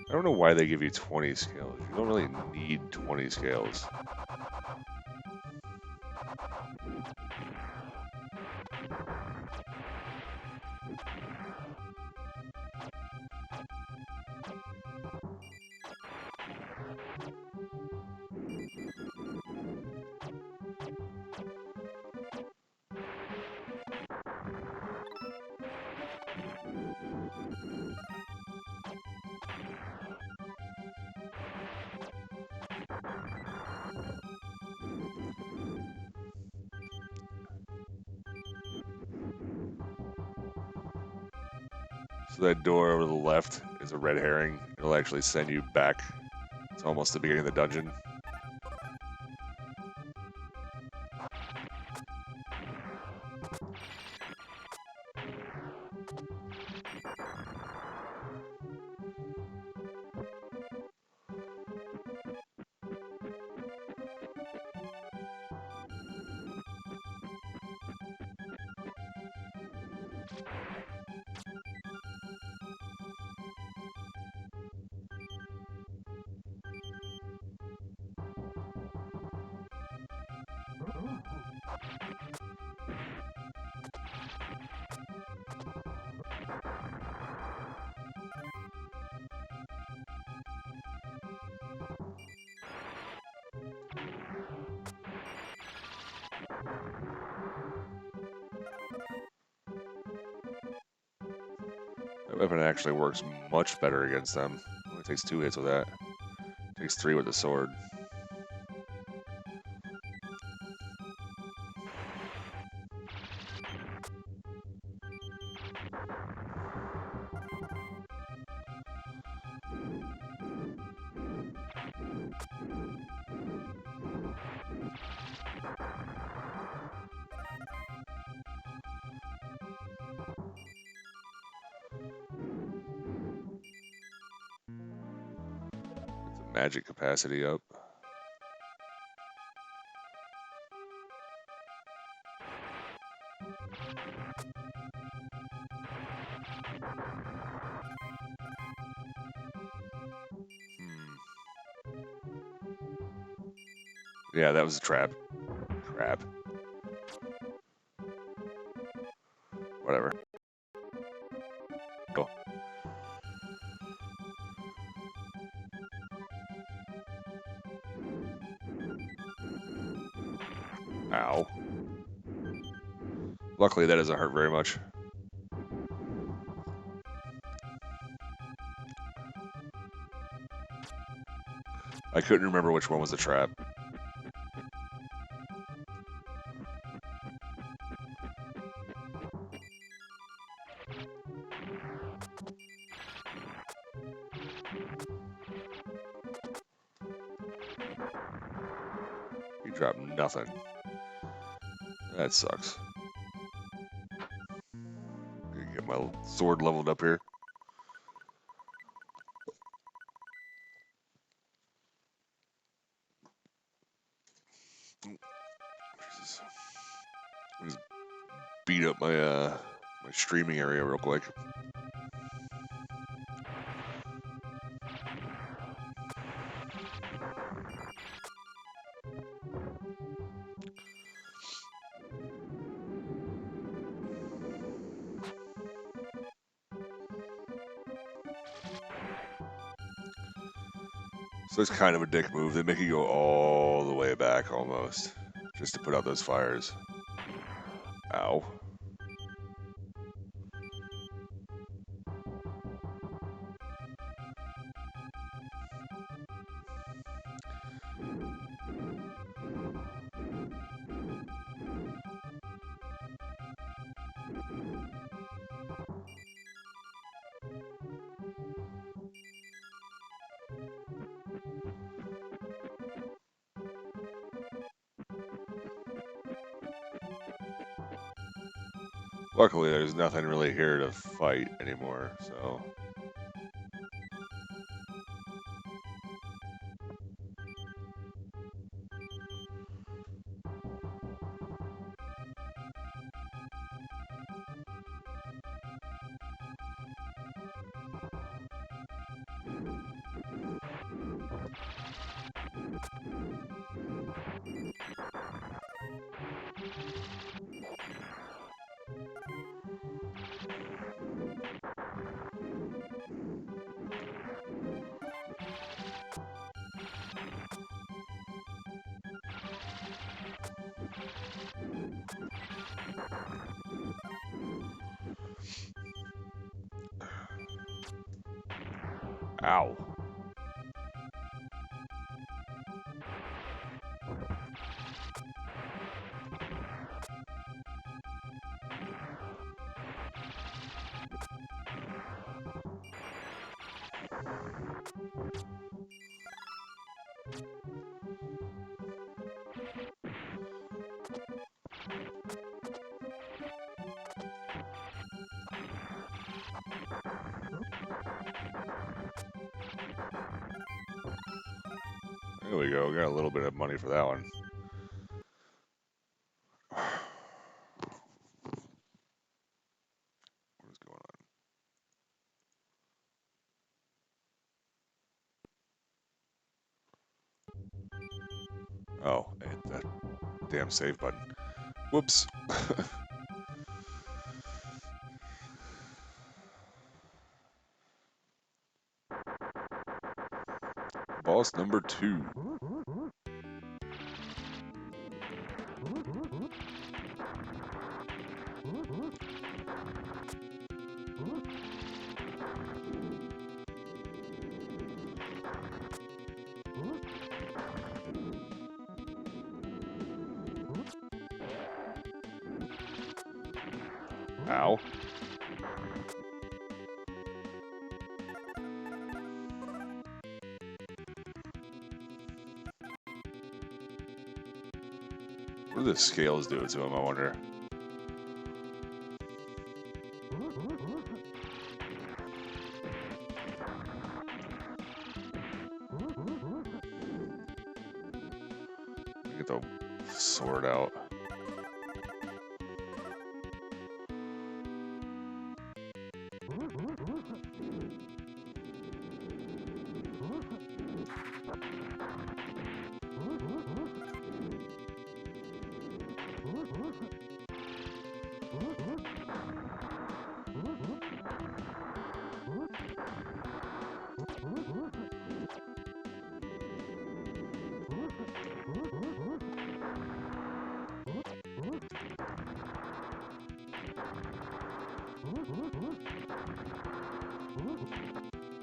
I don't know why they give you 20 scales. You don't really need 20 scales. So that door over to the left is a red herring. It'll actually send you back to almost the beginning of the dungeon. That weapon actually works much better against them. It only takes 2 hits with that. It takes 3 with the sword. Magic capacity up. Yeah, that was a trap. Crap. Whatever. Go. Ow. Luckily, that doesn't hurt very much. I couldn't remember which one was the trap. You dropped nothing. That sucks. Get my sword leveled up here. Just beat up my my streaming area real quick. So it's kind of a dick move. They make you go all the way back almost just to put out those fires. Ow. Luckily, there's nothing really here to fight anymore, so... Ow. There we go. Got a little bit of money for that one. What is going on? Oh, I hit that damn save button. Whoops. Boss number 2. Ow. What do the scales do to him, I wonder? Get the sword out.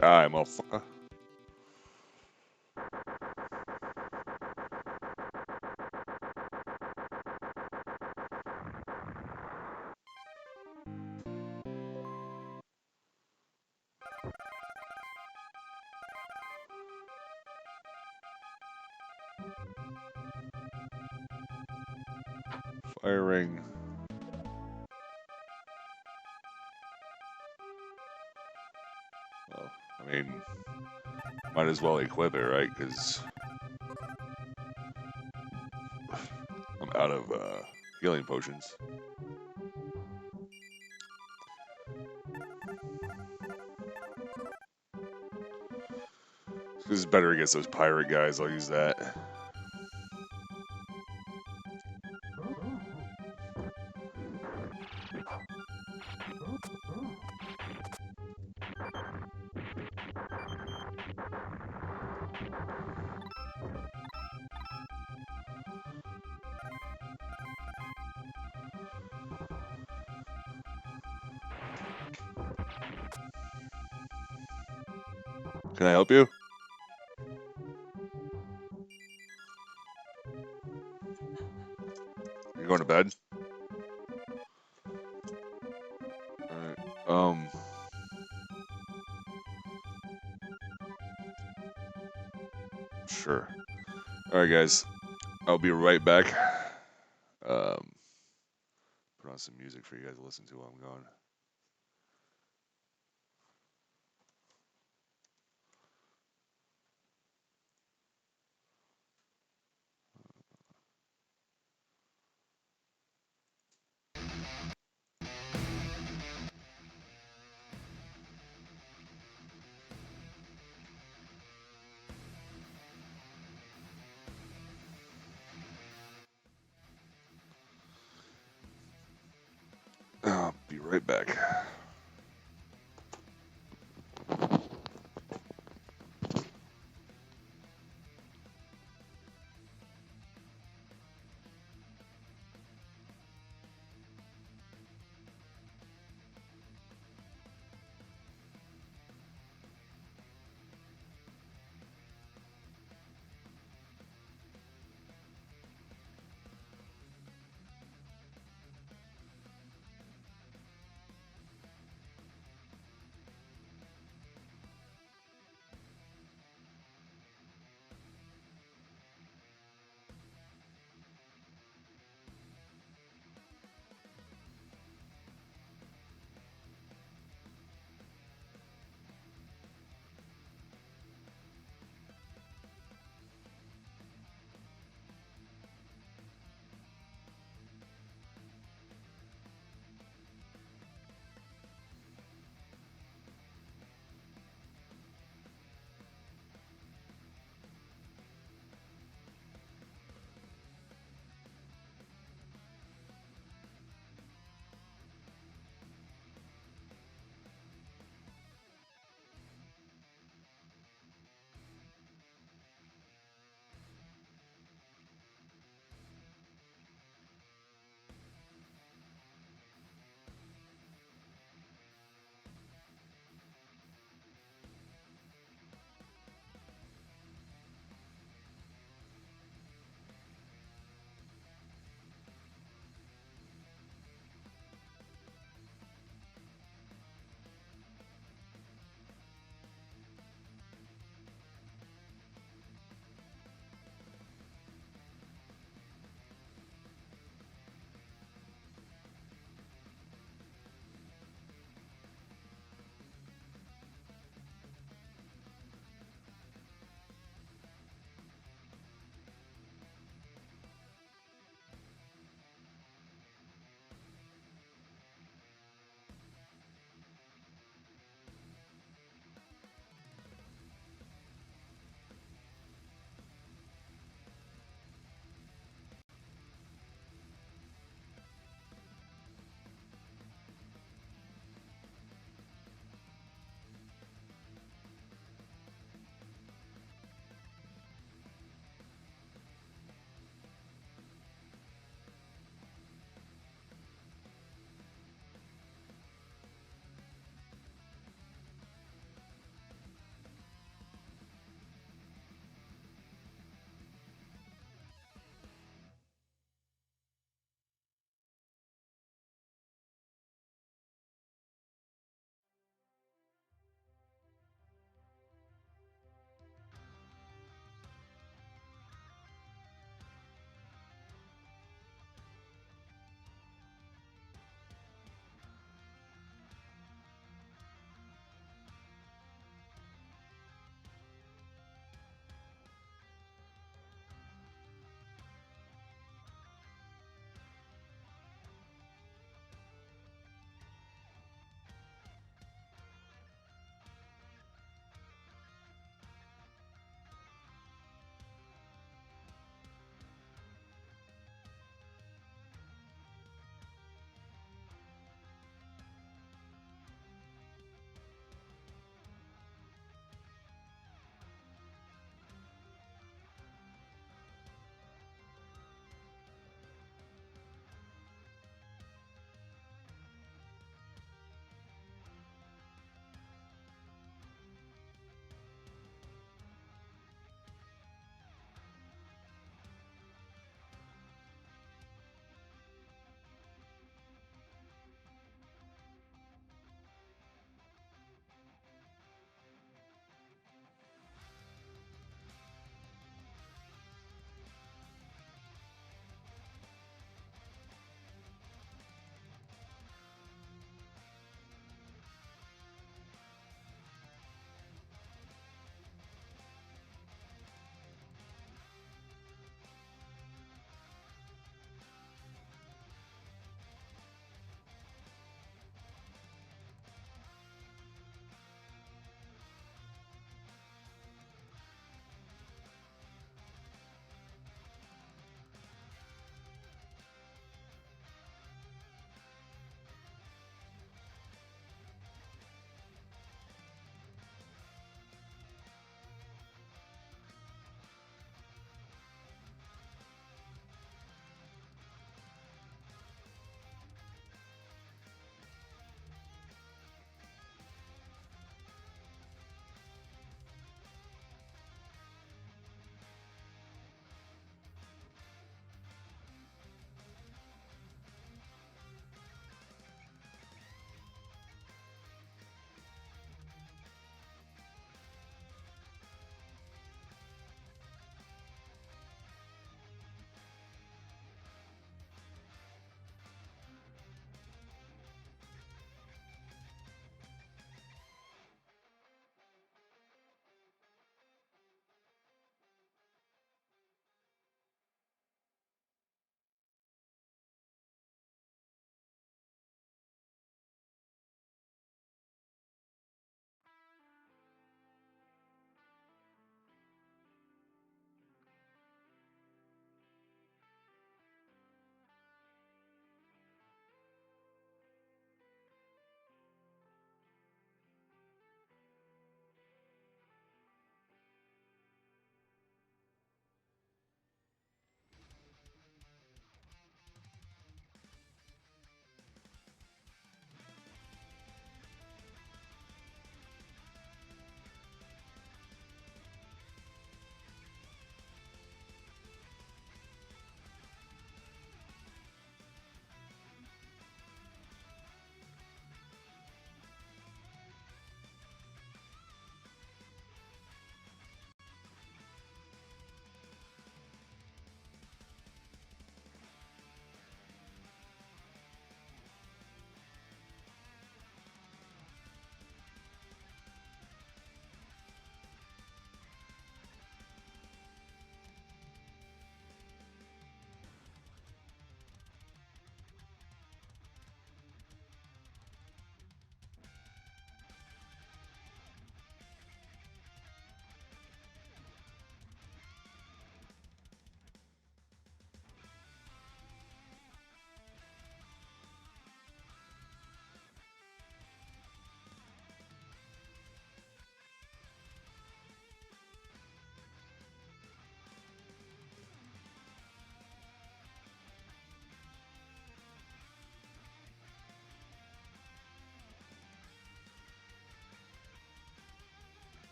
Die, motherfucker. Firing. Well, I mean, might as well equip it, right? Because I'm out of healing potions. This is better against those pirate guys. I'll use that. Can I help you? You going to bed? Alright. Sure. Alright, guys. I'll be right back. Put on some music for you guys to listen to while I'm gone. I'll be right back.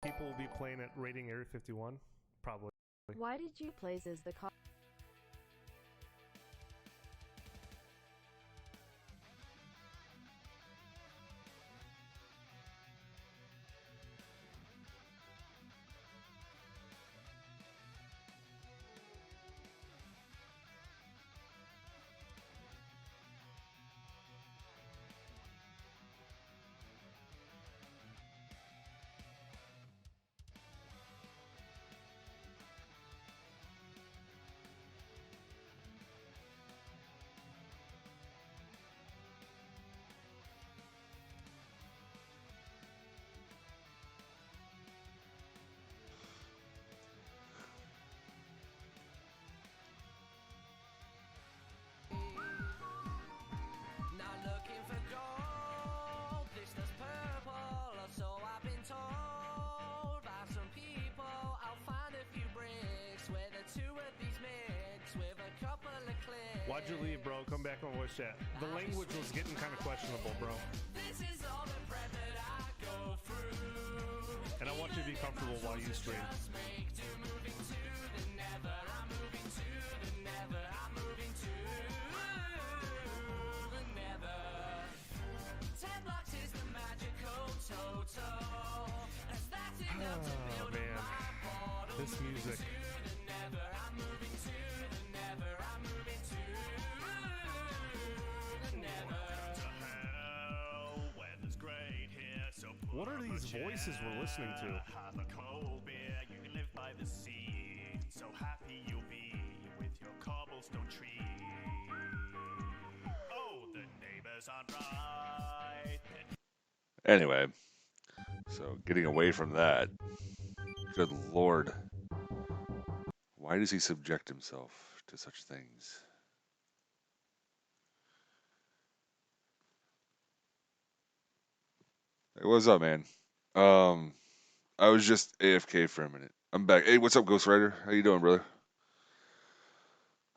People will be playing at Rating Area 51, probably. Why did you place as the call? Why'd you leave, bro? Come back on voice chat. The language was getting kind of questionable, bro. And I want you to be comfortable while you stream. Oh, man. This music. What are these voices we're listening to? Have a cold beer, you can live by the sea. So happy you'll be with your cobblestone tree. Oh, the neighbors aren't right. Anyway, so getting away from that. Good Lord. Why does he subject himself to such things? Hey, what's up, man? I was just AFK for a minute. I'm back. Hey, what's up, Ghost Rider? How you doing, brother?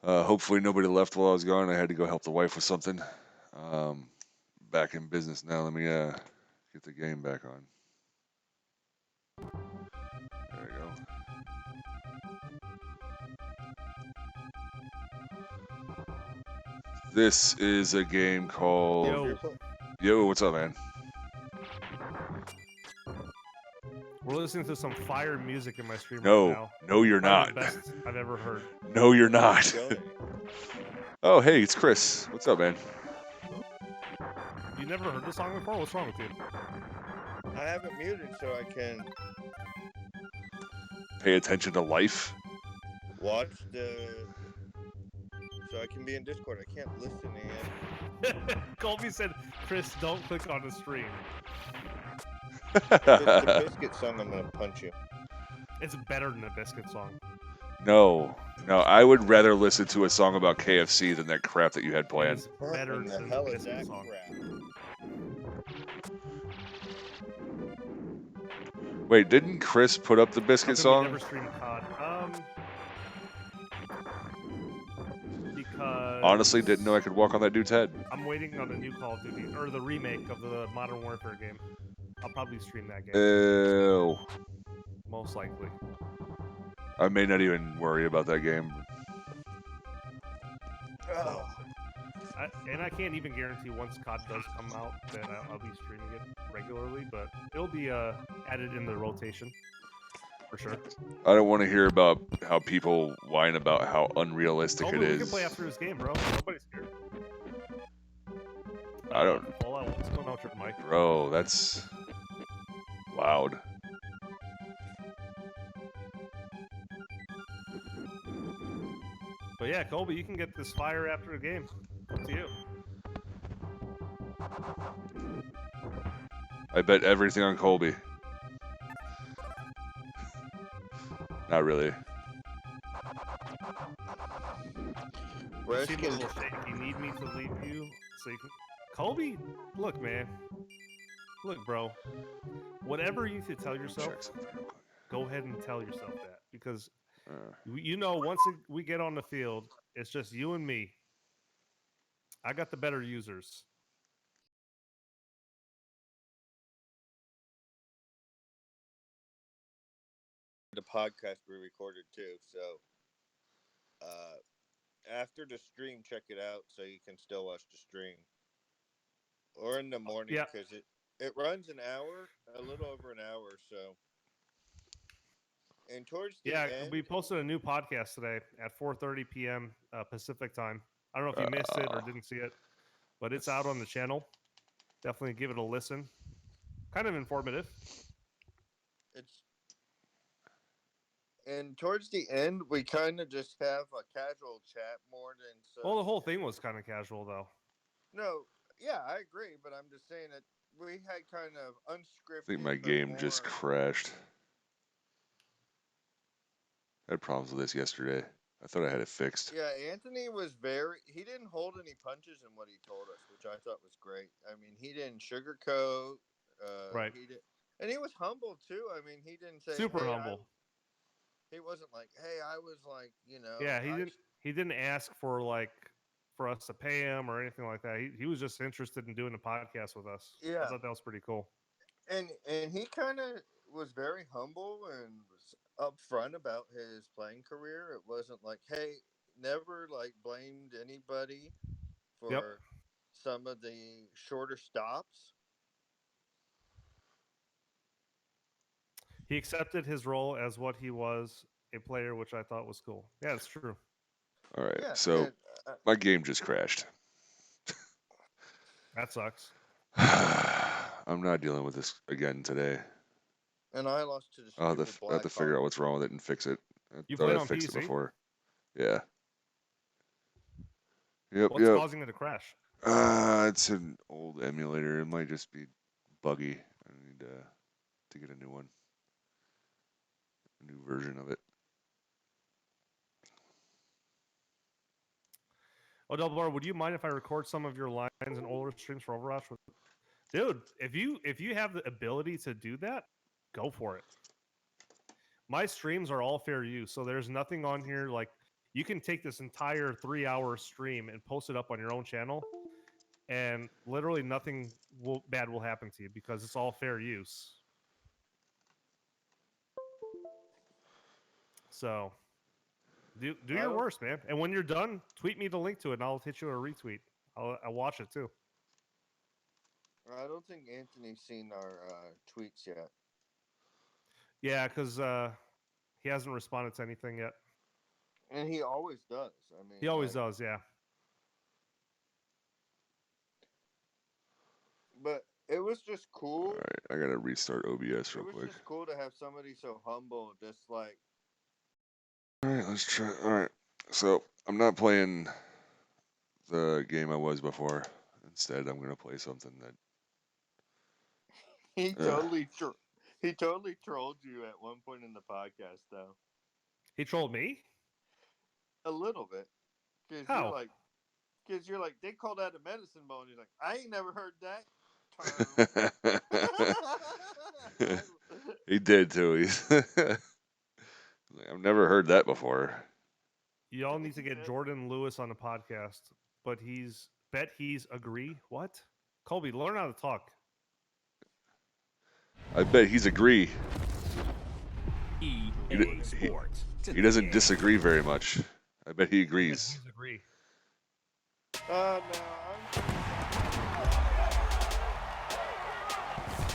Hopefully nobody left while I was gone. I had to go help the wife with something. Back in business now. Let me get the game back on. There we go. This is a game called... Yo, what's up, man? We're listening to some fire music in my stream right No, now. no, you're Probably not. the best I've ever heard. No, you're not. Oh, hey, it's Chris. What's up, man? You never heard this song before? What's wrong with you? I have it muted so I can Pay attention to life. watch so I can be in Discord. I can't listen in. Colby said, Chris, don't click on the stream. If it's the Biscuit song, I'm gonna punch you. It's better than the Biscuit song. No, I would rather listen to a song about KFC than that crap that you had planned. It's better What in the than hell the is Biscuit that song. crap? Wait, didn't Chris put up the Biscuit How come song? you never streamed COD? Because Honestly, didn't know I could walk on that dude's head. I'm waiting on the new Call of Duty, or the remake of the Modern Warfare game. I'll probably stream that game. Ew. Most likely. I may not even worry about that game. Oh. And I can't even guarantee once COD does come out that I'll be streaming it regularly, but it'll be added in the rotation for sure. I don't want to hear about how people whine about how unrealistic Colby, it we is. can play after this game, bro. Nobody's scared. I don't... Fallout, what's going on with your mic? Bro, that's loud. But yeah, Colby, you can get this fire after the game. Up to you. I bet everything on Colby. Not really. You seem a little shaky. Need me to leave you so you can... Colby, look, man. Look, bro. Whatever you need to tell yourself, go ahead and tell yourself that. Because, you know, once we get on the field, it's just you and me. I got the better users. the podcast we recorded too. So, after the stream, check it out so you can still watch the stream, or in the morning Yeah. because it runs an hour, a little over an hour. So, and towards the Yeah, end, we posted a new podcast today at 4:30 p.m. Pacific time. I don't know if you missed it or didn't see it, but it's out on the channel. Definitely give it a listen. Kind of informative. it's and towards the end, we kind of just have a casual chat more than so. Well, the whole thing was kind of casual, though. No, yeah, I agree, but I'm just saying that we had kind of unscripted. I think my but game just more- crashed. I had problems with this yesterday. I thought I had it fixed. Yeah, Anthony was he didn't hold any punches in what he told us, which I thought was great. I mean, he didn't sugarcoat. Right. And he was humble too. I mean, he didn't say Super "Hey, humble. he wasn't like, "Hey, I was like, Yeah, he didn't ask for us to pay him or anything like that. He was just interested in doing a podcast with us. Yeah. I thought that was pretty cool. And he kind of was very humble and was upfront about his playing career. It wasn't like, hey, never like blamed anybody for some of the shorter stops. He accepted his role as what he was, a player, which I thought was cool. Yeah, it's true. All right, Yeah, so and, my game just crashed. That sucks. I'm not dealing with this again today. and I lost to the I'll stupid have to Black figure out Hawk. what's wrong with it and fix it. I You thought played I on fixed it PC? before. Yeah. Yep. What's Yep. causing it to crash? It's an old emulator. It might just be buggy. I need to get a new one, a new version of it. Oh, Double Bar, would you mind if I record some of your lines and older streams for Overwatch? Dude, if you have the ability to do that, go for it. My streams are all fair use, so there's nothing on here like you can take this entire 3-hour stream and post it up on your own channel, and literally nothing bad will happen to you because it's all fair use. So do your worst, man. And when you're done, tweet me the link to it, and I'll hit you a retweet. I'll watch it too. I don't think Anthony's seen our tweets yet. Yeah, because he hasn't responded to anything yet. And he always does. I mean, He always does, yeah. But it was just cool. All right, I gotta restart OBS real It was quick. just cool to have somebody so humble, just like. All right, let's try. All right, so I'm not playing the game I was before. Instead, I'm gonna play something that He totally trolled you at one point in the podcast, though. He trolled me? A little bit. How? Because you're like, they called that a medicine ball. And he's like, I ain't never heard that term. he did too. I've never heard that before. Y'all need to get Jordan Lewis on the podcast, but he's agree. What? Colby, learn how to talk. I bet he's agree. EA Sports. He doesn't disagree very much. I bet he agrees. He's agree. No,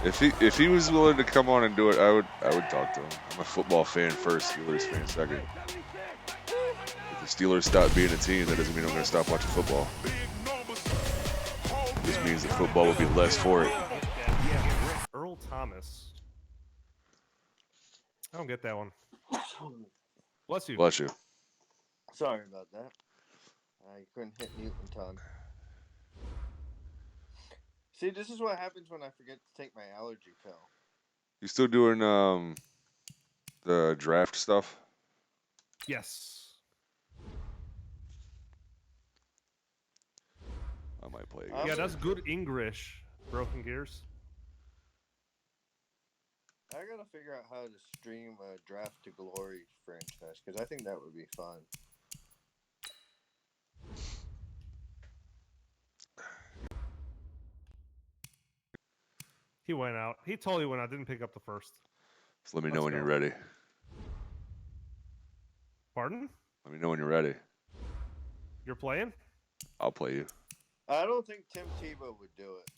If he was willing to come on and do it, I would talk to him. I'm a football fan first, Steelers fan second. If the Steelers stop being a team, that doesn't mean I'm going to stop watching football. It just means that football will be less for it. Earl Thomas. I don't get that one. Bless you. Bless you. Sorry about that. I couldn't hit mute in time. See, this is what happens when I forget to take my allergy pill. You still doing the draft stuff? Yes. I might play I'm again. Yeah, that's good English. Broken Gears. I gotta figure out how to stream a Draft to Glory franchise because I think that would be fun. He went out. He totally went out. Didn't pick up the first. Just let me know Let's when go. you're ready. Pardon? Let me know when you're ready. You're playing? I'll play you. I don't think Tim Tebow would do it.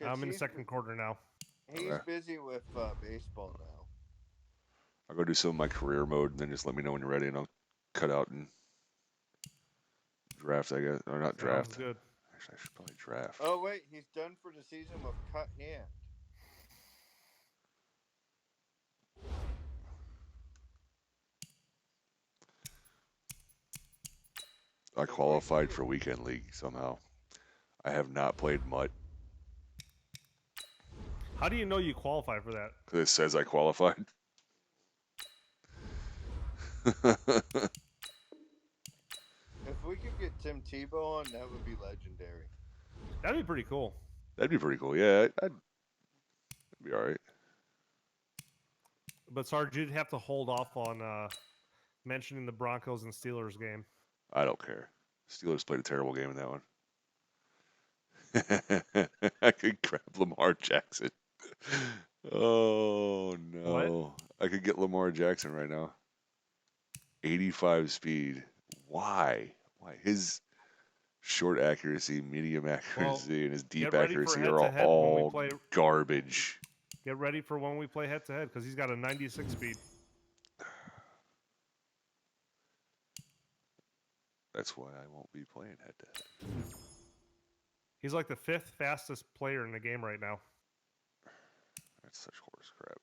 I'm in the second quarter now. He's Okay. busy with baseball now. I'll go do some of my career mode, and then just let me know when you're ready, and I'll cut out and draft, I guess. Or not draft. Sounds good. Actually, I should probably draft. Oh wait, he's done for the season with cut hand. I qualified for weekend league somehow. I have not played mutt How do you know you qualify for that? because it says I qualified. If we could get Tim Tebow on, that would be legendary. That'd be pretty cool. That'd be pretty cool. Yeah, that'd be all right. But Sarge, you'd have to hold off on mentioning the Broncos and Steelers game. I don't care. Steelers played a terrible game in that one. I could grab Lamar Jackson. Oh no! I could get Lamar Jackson right now. 85 speed. Why? Why his short accuracy, medium accuracy, and his deep get ready for accuracy are head-to-head when we all play- garbage. Get ready for when we play head-to-head because he's got a 96 speed. That's why I won't be playing head to head. He's like the 5th fastest player in the game right now. That's such horse crap.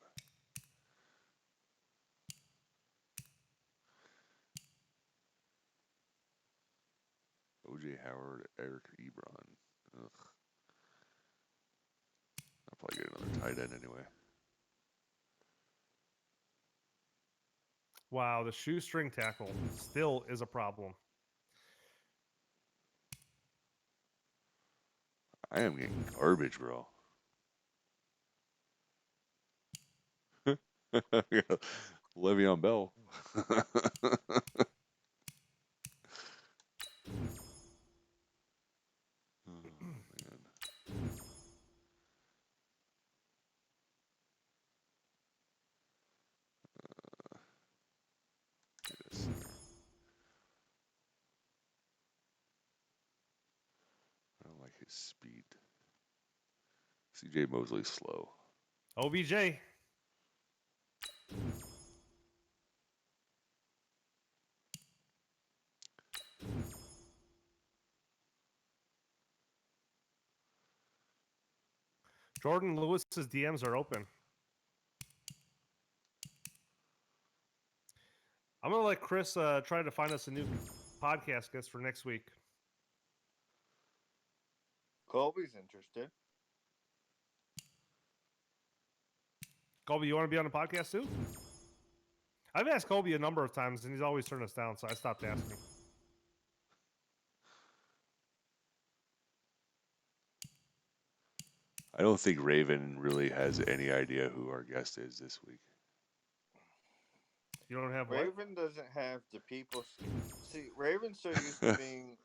OJ Howard, Eric Ebron. Ugh. I'll probably get another tight end anyway. Wow, the shoestring tackle still is a problem. I am getting garbage, bro. Le'Veon Bell. Oh, man. Get us there. I don't like his speed. CJ Mosley's slow. OBJ. Jordan Lewis's DMs are open. I'm gonna let Chris try to find us a new podcast guest for next week. Colby's interested. Colby, you want to be on the podcast too? I've asked Colby a number of times and he's always turned us down, so I stopped asking. I don't think Raven really has any idea who our guest is this week. You don't have what? Raven doesn't have the people. See, Raven's so used to being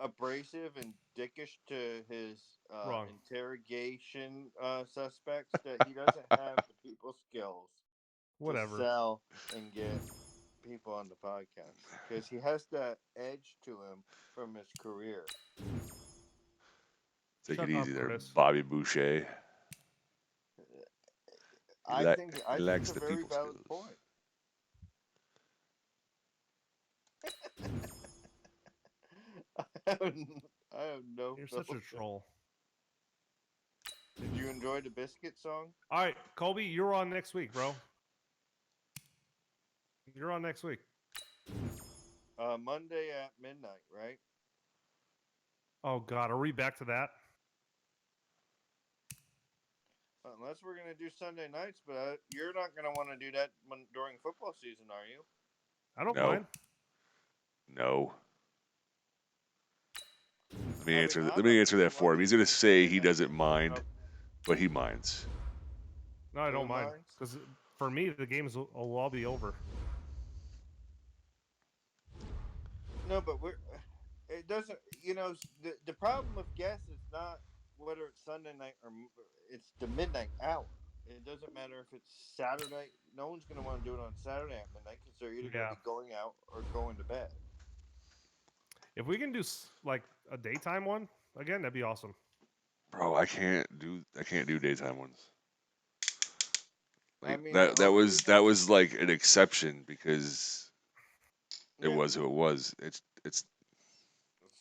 abrasive and dickish to his Wrong. interrogation suspects that he doesn't have the people skills Whatever. to sell and get people on the podcast because he has that edge to him from his career. Take Shut it up, easy there, Chris. Bobby Boucher. I think lacks it's a the very people valid skills. point. I have no. You're such a filter. troll. Did you enjoy the biscuit song? All right, Colby, you're on next week, bro. You're on next week. Monday at midnight, right? Oh God, are we back to that? Unless we're gonna do Sunday nights, but you're not gonna want to do that during football season, are you? I don't No. mind. No. Let me I answer. mean, Let I'm me not answer gonna that for him. want He's to gonna do say Sunday he night. doesn't mind, but he minds. No, I don't Who mind. minds? Because for me, the games will all be over. No, but it doesn't. You know, the problem with guests is not whether it's Sunday night or it's the midnight hour. It doesn't matter if it's Saturday. No one's going to want to do it on Saturday at midnight because they're either going to be going out or going to bed. If we can do like a daytime one again, that'd be awesome. Bro, I can't do daytime ones. Like I mean, that was like an exception because it was who it was. It's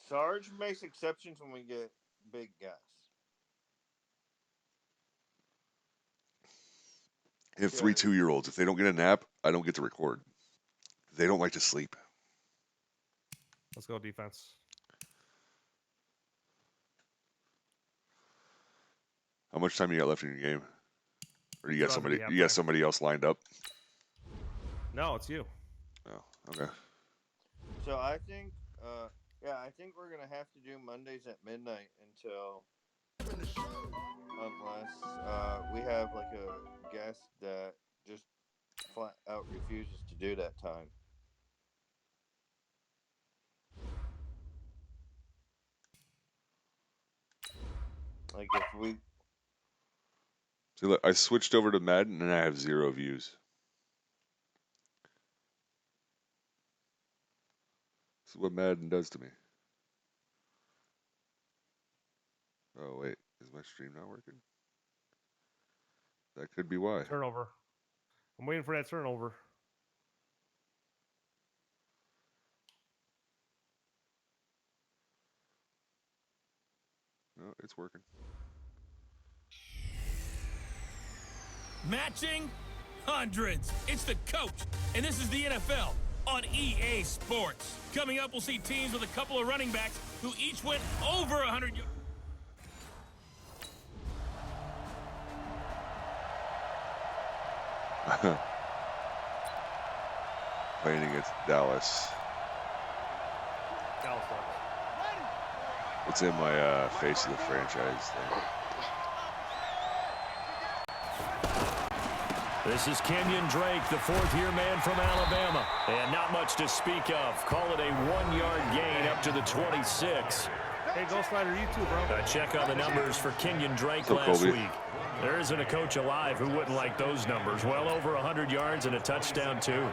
Sarge makes exceptions when we get big guests. I have 3 2-year-olds. If they don't get a nap, I don't get to record. They don't like to sleep. Let's go defense. How much time you got left in your game? Or you got Still have somebody? to be You got halftime. somebody else lined up? No, it's you. Oh, okay. So I think, I think we're gonna have to do Mondays at midnight until, unless we have like a guest that just flat out refuses to do that time. Like if we. See, look, I switched over to Madden and I have 0 views. This is what Madden does to me. Oh wait, is my stream not working? That could be why. Turnover. I'm waiting for that turnover. No, it's working. Matching hundreds. It's the coach, and this is the NFL on EA Sports. Coming up, we'll see teams with a couple of running backs who each went over 100 yards. Playing against Dallas. Dallas. It's in my face of the franchise thing. This is Kenyon Drake, the fourth-year man from Alabama. And not much to speak of. Call it a 1-yard gain up to the 26. Hey, Ghost Rider, you too, bro. A check on the numbers for Kenyon Drake So, last Colby. week. There isn't a coach alive who wouldn't like those numbers. Well over 100 yards and a touchdown, too.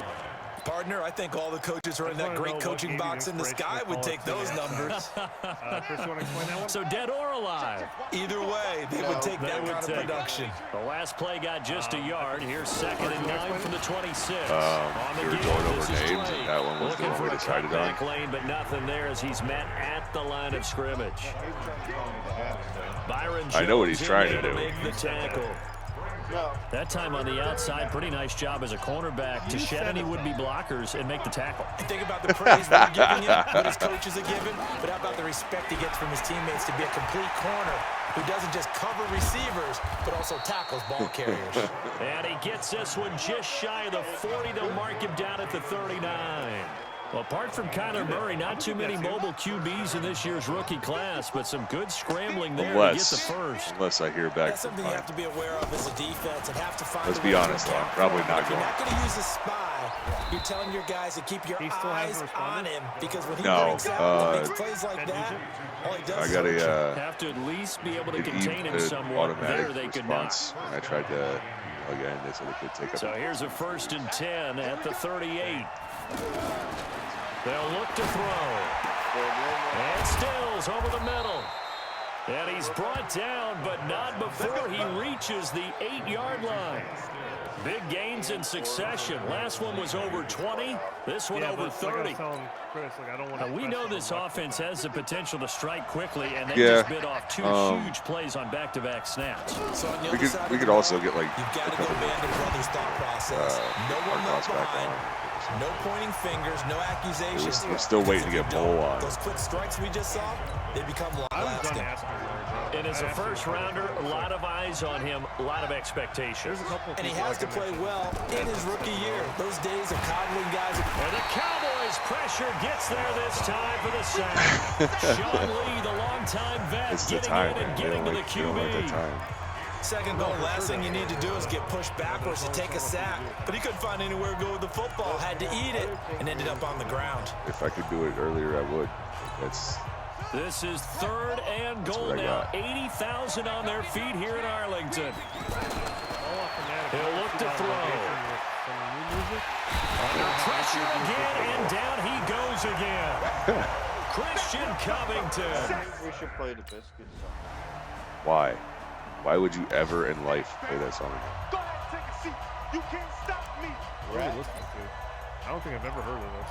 Partner, I think all the coaches who are in that great coaching box in the sky would take those numbers. Chris, you want to explain that one? So dead or alive? Either way, they would take that kind of production. The last play got just a yard. Here's 2nd and 9 from the 26. We were going over names, and that one was the Looking one for we a decided on. cutback lane, but nothing there as he's met at the line of scrimmage. Byron I know what he's Jones trying in to there do. Make the tackle. That time on the outside, pretty nice job as a cornerback to shed any would-be blockers and make the tackle. And think about the praise we're giving him, what his coaches are giving, but how about the respect he gets from his teammates to be a complete corner who doesn't just cover receivers, but also tackles ball carriers. And he gets this one just shy of the 40. They'll mark him down at the 39. Well, apart from Kyler Murray, not too many mobile QBs in this year's rookie class, but some good scrambling there to get the first. Unless I hear back That's from something you have to be aware of as a defense and have to find. Let's be honest, though, I'm probably not If you're going. not going to use a spy, you're telling your guys to keep your eyes on him because when he breaks out and makes plays like that, all he does I got is have to at least be able to an contain him an somewhat. automatic There they could not. response. And I tried to again, they said they could take up. So here's a 1st and 10 at the 38. They'll look to throw. And Stills over the middle. And he's brought down, but not before he reaches the 8-yard line. Big gains in succession. Last one was over 20. This one over 30. Now, we know this offense has the potential to strike quickly, and they just bit off 2 huge plays on back-to-back snaps. So on the we other side could of the also ball, get like you've got to go band of brothers thought process. No one left behind. No pointing fingers, no accusations. We're still waiting to get Bull on. Those quick strikes we just saw, they become lasting. And as a first-rounder, a lot of eyes on him, a lot of expectations. And he has to play well in his rookie year. Those days of coddling guys. And the Cowboys' pressure gets there this time for the sack. Sean Lee, the longtime vet, getting in and getting to the QB. Second goal, last thing you need to do is get pushed backwards to take a sack. But he couldn't find anywhere to go with the football, had to eat it, and ended up on the ground. If I could do it earlier, I would. That's This is 3rd and goal now. 80,000 on their feet here in Arlington. He'll look to throw. Under pressure again, and down he goes again. Christian Covington. We should play the Biscuits song. Why? Why would you ever in life play that song? Go ahead, take a seat. You can't stop me. What are you listening to? I don't think I've ever heard of this.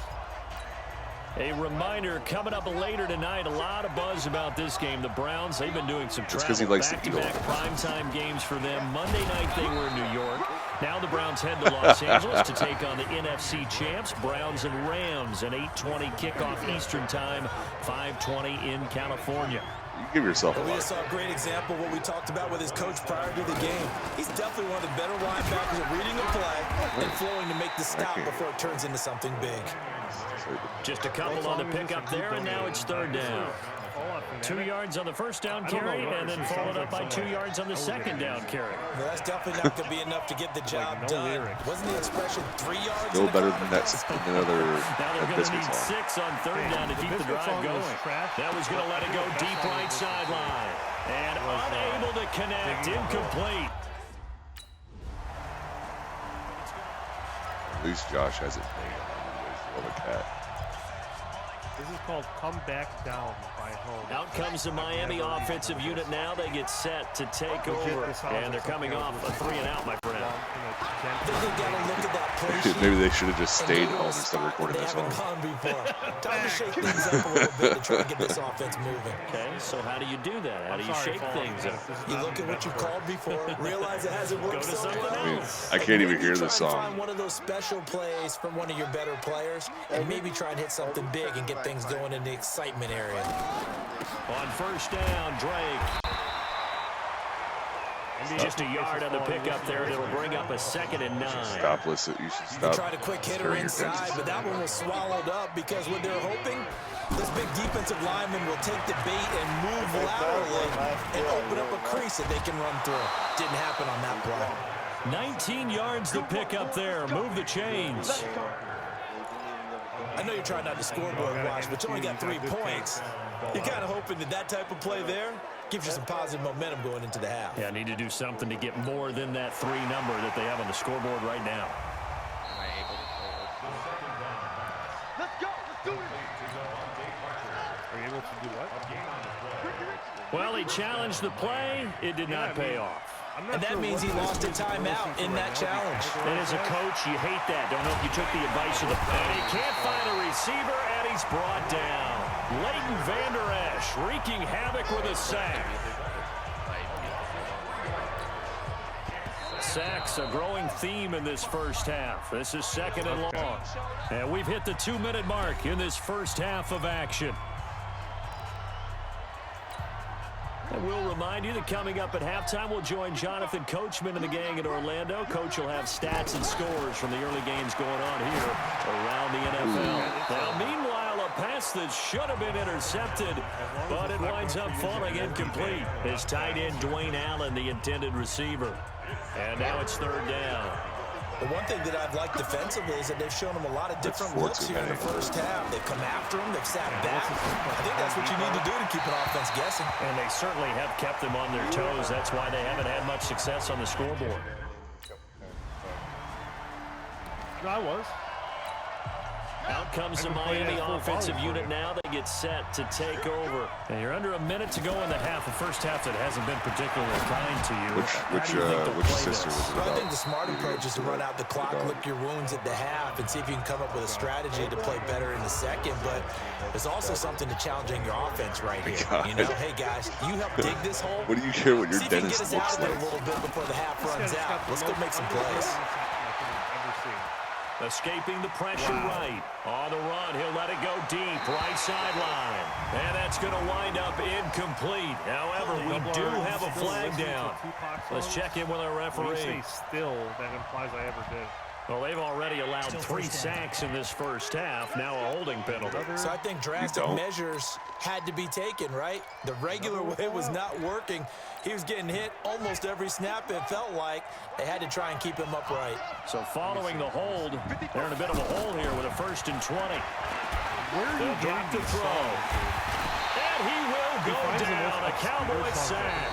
A reminder, coming up later tonight, a lot of buzz about this game. The Browns, they've been doing some travel. 'cause he likes the back-to-back Eagles. primetime games for them. Monday night, they were in New York. Now the Browns head to Los Angeles to take on the NFC champs, Browns and Rams, an 8:20 kickoff Eastern time, 5:20 in California. You give yourself a We lot. just saw a great example of what we talked about with his coach prior to the game. He's definitely one of the better linebackers at reading a play and flowing to make the stop before it turns into something big. Just a couple on the pickup there, and now it's 3rd down. 2 yards on the first down carry, and then followed up by 2 yards on the second down carry. Well, that's definitely not going to be enough to get the job done. Wasn't the expression 3 yards? No better than that. Another Now they're going to Biscuit need song. 6 on 3rd down to keep the drive going. That was going to let it go deep right sideline. And unable to connect, incomplete. At least Josh hasn't played on the cat. This is called Come Back Down by Home. Out comes the Miami offensive unit now. They get set to take over. And they're coming off a 3-and-out, my friend. I think they got to look at that play sheet. Maybe they should have just and stayed maybe home a instead of spot where recording they this haven't song. gone before. Time to shake things up a little bit to try to get this offense moving. Okay, so how do you do that? How do you shake things up? You look at what you've called before, realize it hasn't worked Go to so someone well. else. I can't even Maybe hear try this and song. Find one of those special plays from one of your better players, and maybe try and hit something big and get things going in the excitement area. On 1st down, Drake. Just a yard on the pickup there. That'll bring up a 2nd and 9. Stop listening. You should You stop. tried a quick hitter staring at your inside, fences. but that one was swallowed up because what they're hoping, this big defensive lineman will take the bait and move laterally and open up a crease that they can run through. Didn't happen on that play. 19 yards to pick up there. Move the chains. I know you're trying not to scoreboard watch, but you only got 3 points. You're kind of hoping that that type of play there gives you some positive momentum going into the half. Yeah, need to do something to get more than that 3 number that they have on the scoreboard right now. Let's go. Let's do it. Are you able to do what? Well, he challenged the play. It did not pay off. And that means he lost a timeout in that challenge. And as a coach, you hate that. Don't know if you took the advice of the play. And he can't find a receiver, and he's brought down. Leighton Vander Esch wreaking havoc with a sack. Sacks, a growing theme in this first half. This is 2nd and long. And we've hit the 2-minute mark in this first half of action. And we'll remind you that coming up at halftime, we'll join Jonathan Coachman and the gang in Orlando. Coach will have stats and scores from the early games going on here around the NFL. Now, meanwhile, a pass that should have been intercepted, but it winds up falling incomplete. His tight end, Dwayne Allen, the intended receiver. And now it's 3rd down. The one thing that I've liked defensively is that they've shown him a lot of different looks here in the first half. They've come after him. They've sat back. I think that's what you need to do to keep an offense guessing. And they certainly have kept them on their toes. That's why they haven't had much success on the scoreboard. No, I was. Out comes the Miami offensive unit now. They get set to take over. And you're under a minute to go in the half. The first half that hasn't been particularly kind to you. Which sister was it Well, I about? think the smart approach is to run out the clock, lick your wounds at the half, and see if you can come up with a strategy to play better in the second. But there's also something to challenging your offense right here. You know, hey, guys, you help dig this hole. What do you care what your See if you can get dentist us out looks of there like? a little bit before the half runs out. Let's go make some plays. Escaping the pressure right. On the run, he'll let it go deep, right sideline. And that's going to wind up incomplete. However, we do have a flag down. Let's check in with our When you referee. say still, that implies I ever did. Well, they've already allowed 3 sacks in this first half. Now a holding penalty. So I think drastic measures had to be taken, right? The regular way was not working. He was getting hit almost every snap, it felt like. They had to try and keep him upright. So following the hold, they're in a bit of a hole here with a 1st and 20. They'll drop the throw. And he go down. A Cowboys sack.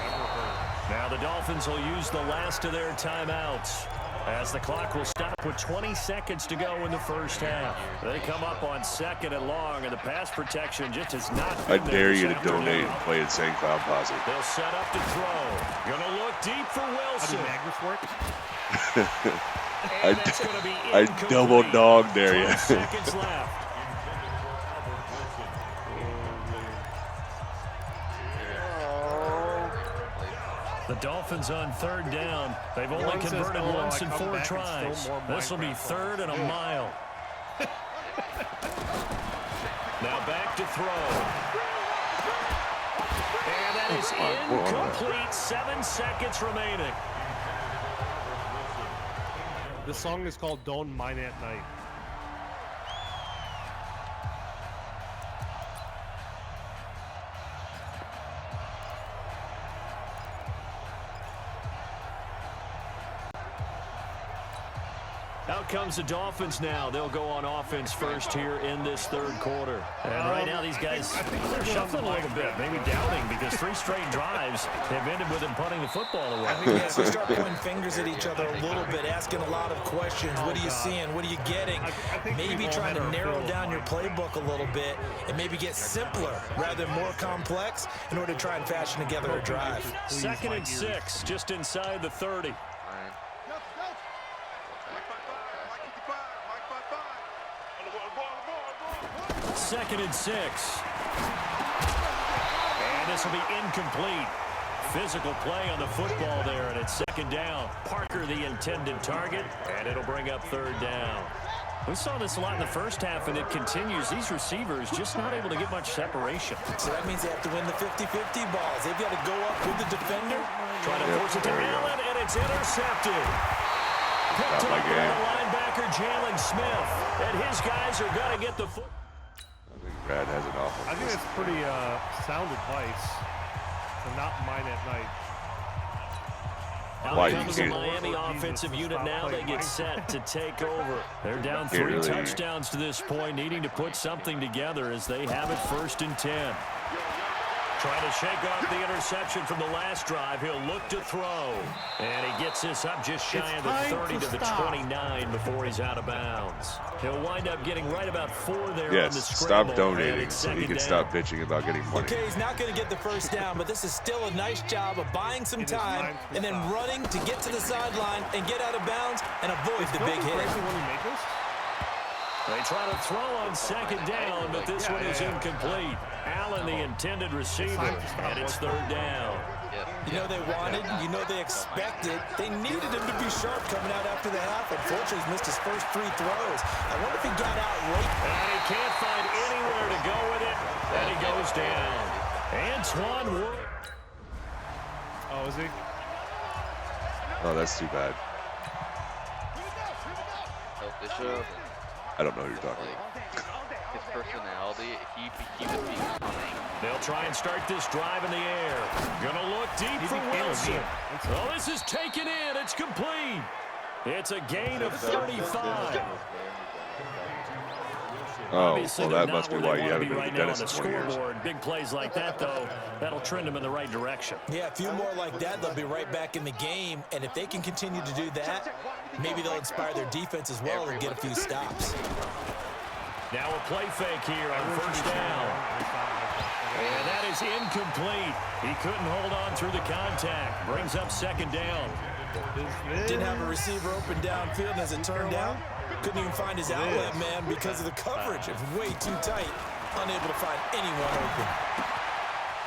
Now the Dolphins will use the last of their timeouts as the clock will stop with 20 seconds to go in the first half. They come up on 2nd and long, and the pass protection just has not been I dare you to donate and play at St. Cloud Posse. They'll set up to throw. Gonna look deep for Wilson. I double dog dare you. 12 seconds left. The Dolphins on 3rd down. They've only converted once in 4 tries. This will be 3rd and a mile. Now back to throw. And that is incomplete. 7 seconds remaining. This song is called Don't Mine at Night. Out comes the Dolphins now. They'll go on offense first here in this 3rd quarter. And right now these guys, they're shuffling a little bit, maybe doubting, because 3 straight drives have ended with them punting the football away. Yes, they start pointing fingers at each other a little bit, asking a lot of questions. What are you seeing? What are you getting? Maybe trying to narrow down your playbook a little bit and maybe get simpler rather than more complex in order to try and fashion together a drive. 2nd and 6, just inside the 30. 2nd and 6. And this will be incomplete. Physical play on the football there, and it's 2nd down. Parker the intended target, and it'll bring up 3rd down. We saw this a lot in the first half, and it continues. These receivers just not able to get much separation. So that means they have to win the 50-50 balls. They've got to go up with the defender. Trying to force it to Allen, and it's intercepted. Picked up by the linebacker Jalen Smith, and his guys are going to get the foot. I think Brad has an awful. I think that's pretty sound advice to not mine at night. Out comes the Miami offensive unit now. They get set to take over. They're down 3 touchdowns to this point, needing to put something together as they have it 1st and 10. Trying to shake off the interception from the last drive. He'll look to throw. And he gets this up just shy of the 30 to the 29 before he's out of bounds. He'll wind up getting right about 4 there on the scramble. Stop donating so he can stop bitching about getting money. Okay, he's not going to get the 1st down, but this is still a nice job of buying some time and then running to get to the sideline and get out of bounds and avoid the big hit. They try to throw on 2nd down, but this one is incomplete. Allen, the intended receiver, and it's 3rd down. You know they wanted, you know they expected. They needed him to be sharp coming out after the half. Unfortunately, he's missed his first 3 throws. I wonder if he got out late. And he can't find anywhere to go with it, and he goes down. Antoine Wood. Oh, is he? Oh, that's too bad. I don't know who you're talking about. His personality, he was becoming. They'll try and start this drive in the air. Gonna look deep for Wilson. Oh, this is taken in. It's complete. It's a gain of 35. Oh, well, that must be why you haven't been to the dentist in 20 years. Big plays like that, though, that'll trend them in the right direction. Yeah, a few more like that, they'll be right back in the game. And if they can continue to do that, maybe they'll inspire their defense as well and get a few stops. Now a play fake here on 1st down. And that is incomplete. He couldn't hold on through the contact. Brings up 2nd down. Didn't have a receiver open downfield, and as it turned out, couldn't even find his outlet man because of the coverage. It was way too tight. Unable to find anyone open.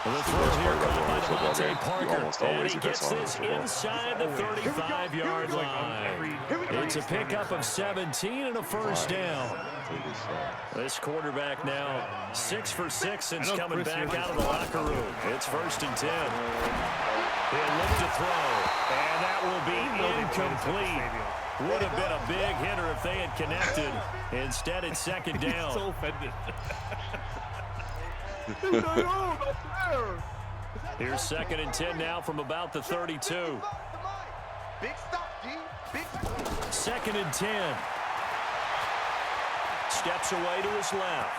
The throw here caught by Devontae Parker, and he gets this inside the 35-yard line. It's a pickup of 17 and a 1st down. This quarterback now 6 for 6 since coming back out of the locker room. It's 1st and 10. He'll look to throw, and that will be incomplete. Would have been a big hitter if they had connected. Instead, it's 2nd down. So offended. Here's 2nd and 10 now from about the 32. 2nd and 10. steps away to his left.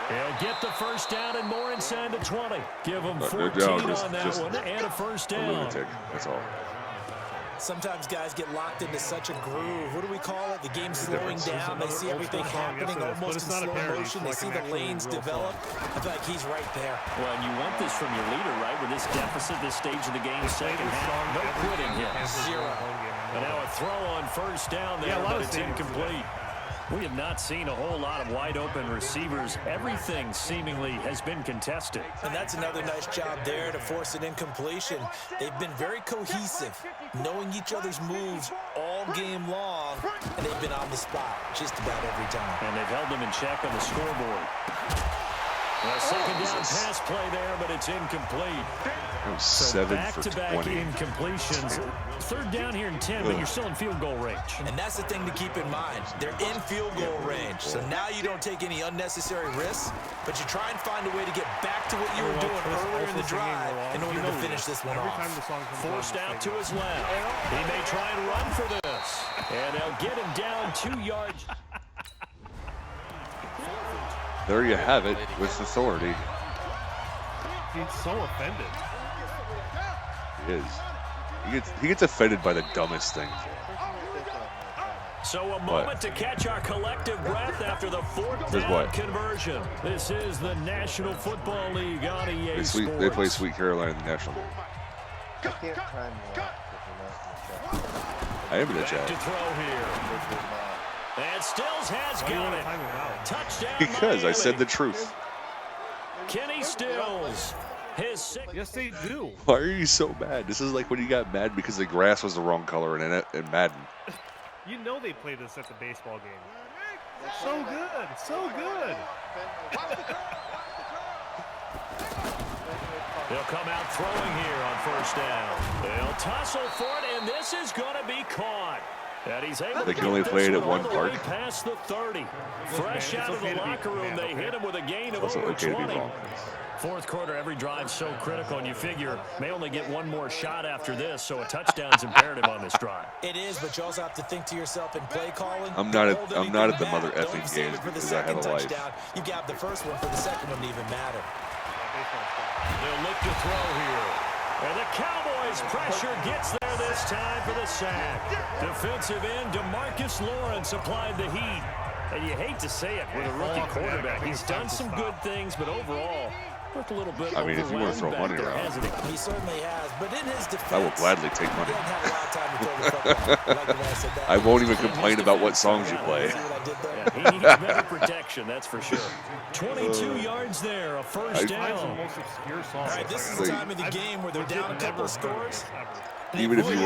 He'll get the first down and more inside the 20. Give him 14 on that one and a first down. Lunatic. That's all. Sometimes guys get locked into such a groove. What do we call it? The game's slowing down. They see everything happening almost in slow motion. They see the lanes develop. I feel like he's right there. Well, and you want this from your leader, right? With this deficit, this stage of the game, second half, no quitting here. 0. But now a throw on first down there, but it's incomplete. We have not seen a whole lot of wide-open receivers. Everything seemingly has been contested. And that's another nice job there to force an incompletion. They've been very cohesive, knowing each other's moves all game long, and they've been on the spot just about every time. And they've held them in check on the scoreboard. A second down pass play there, but it's incomplete. So 7 back-to-back incompletions. Third down here in 10, but you're still in field goal range. And that's the thing to keep in mind. They're in field goal range. So now you don't take any unnecessary risks, but you try and find a way to get back to what you were doing earlier in the drive in order to finish this one off. Forced out to his left. He may try and run for this. And they'll get him down 2 yards. There you have it with authority. He's so offended. He is. He gets offended by the dumbest things. So a moment to catch our collective breath after the fourth down conversion. This is the National Football League on EA Sports. They play Sweet Carolina in the National League. I am in the chat. To throw here. And Stills has got it. Touchdown. Because I said the truth. Kenny Stills. Yes, they do. Why are you so mad? This is like when you got mad because the grass was the wrong color in Madden. You know they play this at the baseball game. So good. So good. They'll come out throwing here on first down. They'll tussle for it, and this is going to be caught. And he's able they to can only play it at one all the park. way past the 30. Fresh out of the locker room, they hit him with a gain of over 20. Fourth quarter, every drive so critical, and you figure may only get one more shot after this, so a touchdown's imperative on this drive. It is, but you also have to think to yourself in play calling. I'm not at the mother effing games because I have a life. You got the first one for the second one to even matter. They'll look to throw here. And the Cowboys' pressure gets there this time for the sack. Defensive end DeMarcus Lawrence applied the heat. And you hate to say it with a rookie quarterback. He's done some good things, but overall, looked a little bit I mean, if you want to throw money around, he certainly has. But in his defense, I will gladly take money. He doesn't have a lot of time to throw the football. Like when I said that. I won't even complain about what songs you play. Yeah, he needs better protection, that's for sure. 22 yards there, a first down. All right, this is the time of the game where they're down a couple of scores. Even if you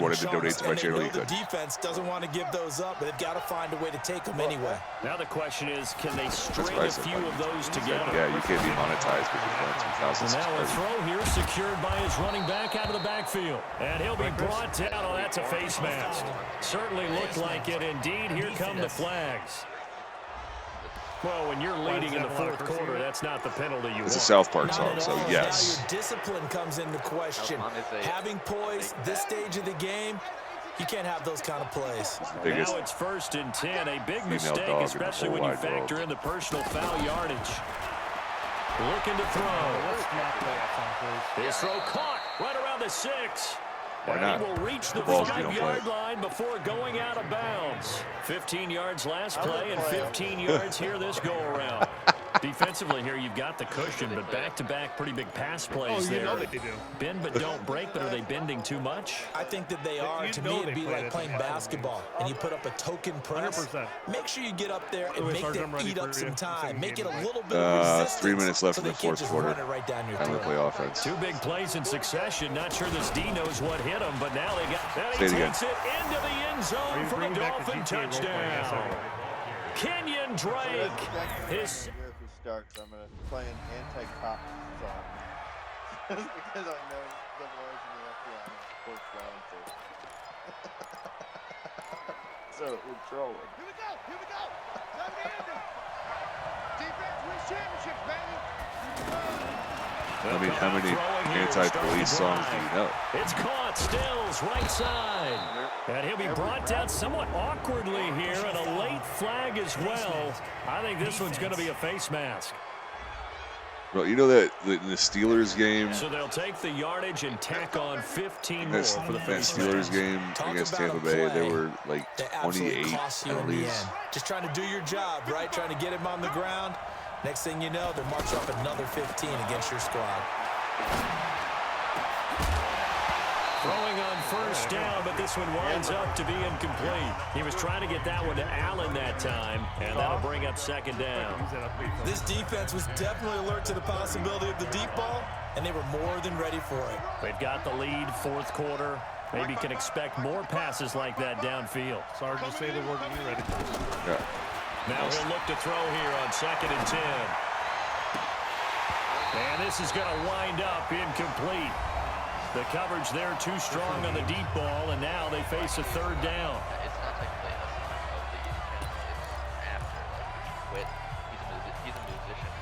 wanted to donate to my channel, you could. The defense doesn't want to give those up, but they've got to find a way to take them anyway. Now the question is, can they string a few of those together? Yeah, you can't be monetized because you've got 2,000 Now a throw here secured by his running back out of the backfield. And he'll be brought down. Oh, that's a face mask. Certainly looked like it. Indeed, here come the flags. Well, when you're leading in the fourth quarter, that's not the penalty you want. It's a South Park song, so yes. Now your discipline comes into question. Having poise this stage of the game, you can't have those kind of plays. Now it's 1st and 10. A big mistake, especially when you factor in the personal foul yardage. Looking to throw. His throw caught right around the 6. Why not? He will reach the 5-yard line before going out of bounds. 15 yards last play and 15 yards here this go-around. Defensively here, you've got the cushion, but back-to-back pretty big pass plays there. You know they do. Bend but don't break, but are they bending too much? I think that they are. To me, it'd be like playing basketball, and you put up a token press. 100%. Make sure you get up there and make them eat up some time. Make it a little bit of resistance. 3 minutes left in the fourth quarter. Right down your I'm going to play offense. 2 big plays in succession. Not sure this D knows what hit him, but now they got. Say it again. Takes it into the end zone for the Dolphin touchdown. Kenyon Drake. His. I'm going to play an anti-cop song. Just because I know the boys in the FBI and sports balancers. So we're trolling. Here we go! Here we go! Defense wins championships, baby! I mean, how many anti-police songs do you know? It's caught. Stills right side. And he'll be brought down somewhat awkwardly here, and a late flag as well. I think this one's going to be a face mask. Well, you know that in the Steelers game. So they'll take the yardage and tack on 15 more for the that Steelers game against Tampa Bay, they were like 28 penalties. Just trying to do your job, right? Trying to get him on the ground. Next thing you know, they're marching off another 15 against your squad. Throwing on first down, but this one winds up to be incomplete. He was trying to get that one to Allen that time, and that'll bring up second down. This defense was definitely alert to the possibility of the deep ball, and they were more than ready for it. They've got the lead, fourth quarter. Maybe can expect more passes like that downfield. Sorry to say the word when you're ready. Yeah. Now he'll look to throw here on 2nd and 10. And this is going to wind up incomplete. The coverage there too strong on the deep ball, and now they face a third down. It's not technically a sign of the defense. It's after. Quit. He's a musician.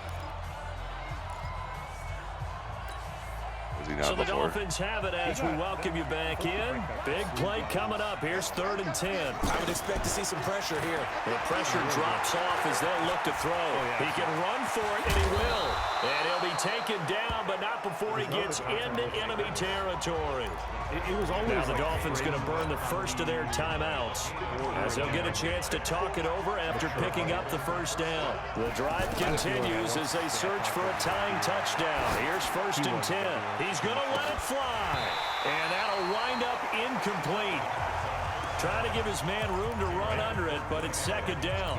Was he not So the before? Dolphins have it as we welcome you back in. Big play coming up. Here's 3rd and 10. I would expect to see some pressure here. The pressure drops off as they'll look to throw. He can run for it, and he will. And he'll be taken down, but not before he gets into enemy territory. It was always now the Dolphins going to burn the first of their timeouts as they'll get a chance to talk it over after picking up the first down. The drive continues as they search for a tying touchdown. Here's 1st and 10. He's going to let it fly, and that'll wind up incomplete. Trying to give his man room to run under it, but it's 2nd down.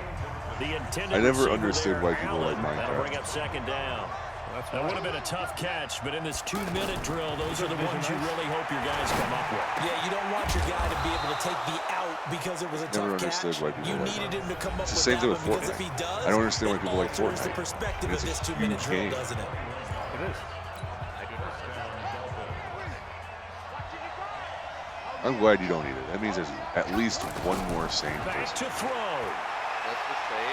The intended I never receiver understood there, why people like Allen. That'll Minecraft. bring up 2nd down. That would have been a tough catch, but in this 2-minute drill, those are the ones you really hope your guys come up with. Yeah, you don't want your guy to be able to take the out because it was a Never tough understood catch. why people You like needed that. him to come up It's the with same that thing one with because if Fortnite. he does, I don't understand why it people like alters the Fortnite. perspective It's of a this 2-minute huge drill, game. doesn't it? It is. I'm glad you don't eat it. That means there's at least one more sane Back person. to throw. Let's just say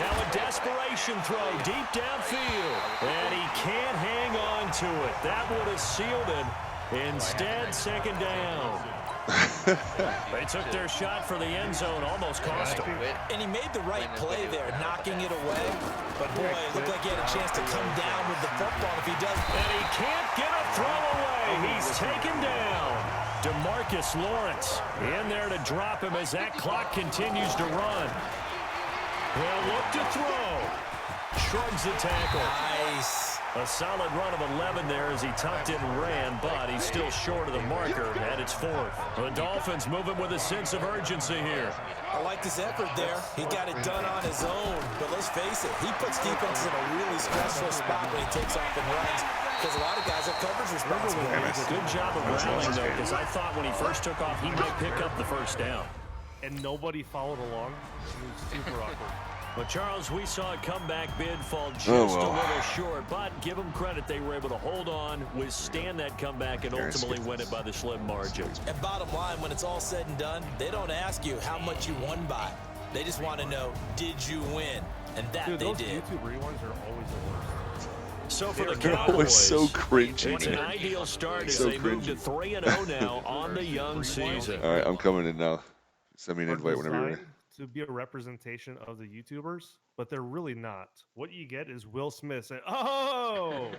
Now a desperation throw deep downfield, and he can't hang on to it. That would have sealed it. Instead, 2nd down. They took their shot for the end zone, almost cost him. And he made the right play there, knocking it away. But boy, it looked like he had a chance to come down with the football if he does. And he can't get a throw away. He's taken down. DeMarcus Lawrence in there to drop him as that clock continues to run. He'll look to throw. Shrugs the tackle. Nice. A solid run of 11 there as he tucked it and ran, but he's still short of the marker, and it's 4th. The Dolphins moving with a sense of urgency here. I like this effort there. He got it done on his own. But let's face it, he puts defenses in a really stressful spot when he takes off and runs because a lot of guys have coverage responsibilities. Good job of rallying, though, because I thought when he first took off, he might pick up the first down. And nobody followed along. It was super awkward. But, Charles, we saw a comeback bid fall just Oh, a well. little short, but give them credit. They were able to hold on, withstand that comeback, and ultimately win it by the slim margin. And bottom line, when it's all said and done, they don't ask you how much you won by. They just want to know, did you win? And that Dude, they those did. YouTube reruns are always the worst. So for the They're Cowboys, always so cringy. it's an ideal start as So they move to cringy. 3-0 now on the young season. All right, I'm coming in now. Send me an Are invite whenever you're ready. designed to be a representation of the YouTubers, but they're really not. What you get is Will Smith saying, "Oh,"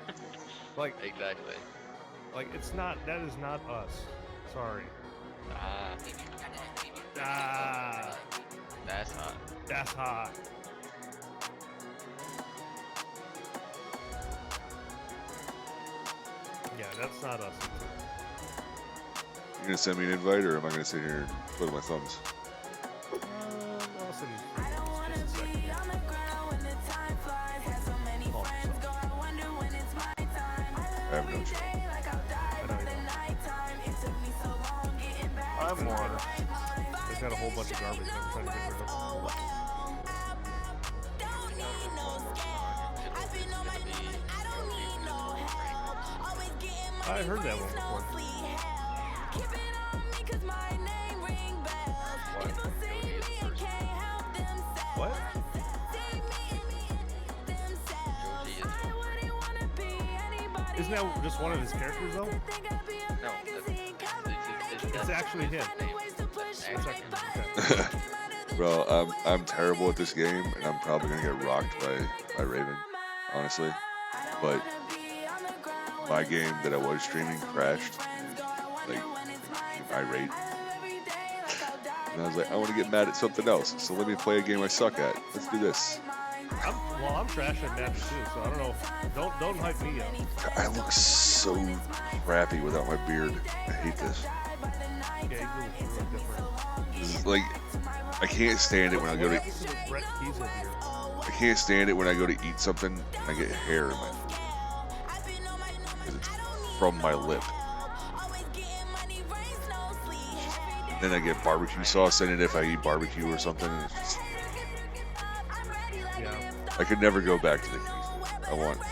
like exactly. Like it's not. That is not us. Sorry. That's hot. That's hot. Yeah, that's not us. You gonna send me an invite, or am I gonna sit here and twiddle my thumbs? I'll send you. I have no choice. I'm water. They've got a whole bunch of garbage I'm trying to get rid of. I heard that one before. What? Isn't that just one of his characters though? No, It's actually him. Bro, I'm terrible at this game, and I'm probably gonna get rocked by Raven, honestly. But my game that I was streaming crashed, and like irate. And I was like, I want to get mad at something else, so let me play a game I suck at. Let's do this. I'm trash at Magic too, so I don't know. Don't hype me up. I look so crappy without my beard. I hate this. Yeah, you look different. This is like, I can't stand it when I go to. I can't stand it when I go to eat something and I get hair in my food because it's from my lip. Then I get barbecue sauce in it if I eat barbecue or something. It's just, yeah. I could never go back to the keys.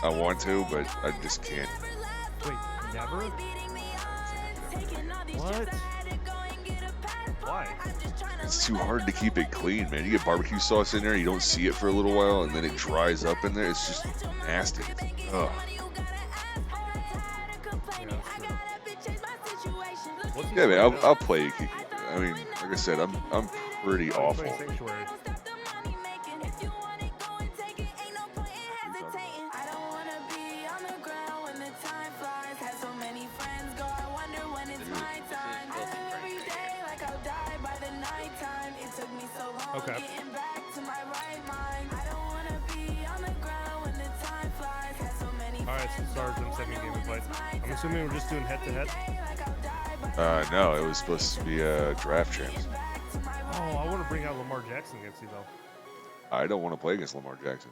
I want to, but I just can't. Wait, never? What? Why? It's too hard to keep it clean, man. You get barbecue sauce in there, you don't see it for a little while, and then it dries up in there. It's just nasty. Ugh. Yeah, man, I'll play. I mean, like I said, I'm pretty awful. Okay. Alright, so Sergeant sent me a game invite. I'm assuming we're just doing head-to-head? No, it was supposed to be a draft champs. Oh, I want to bring out Lamar Jackson against you, though. I don't want to play against Lamar Jackson.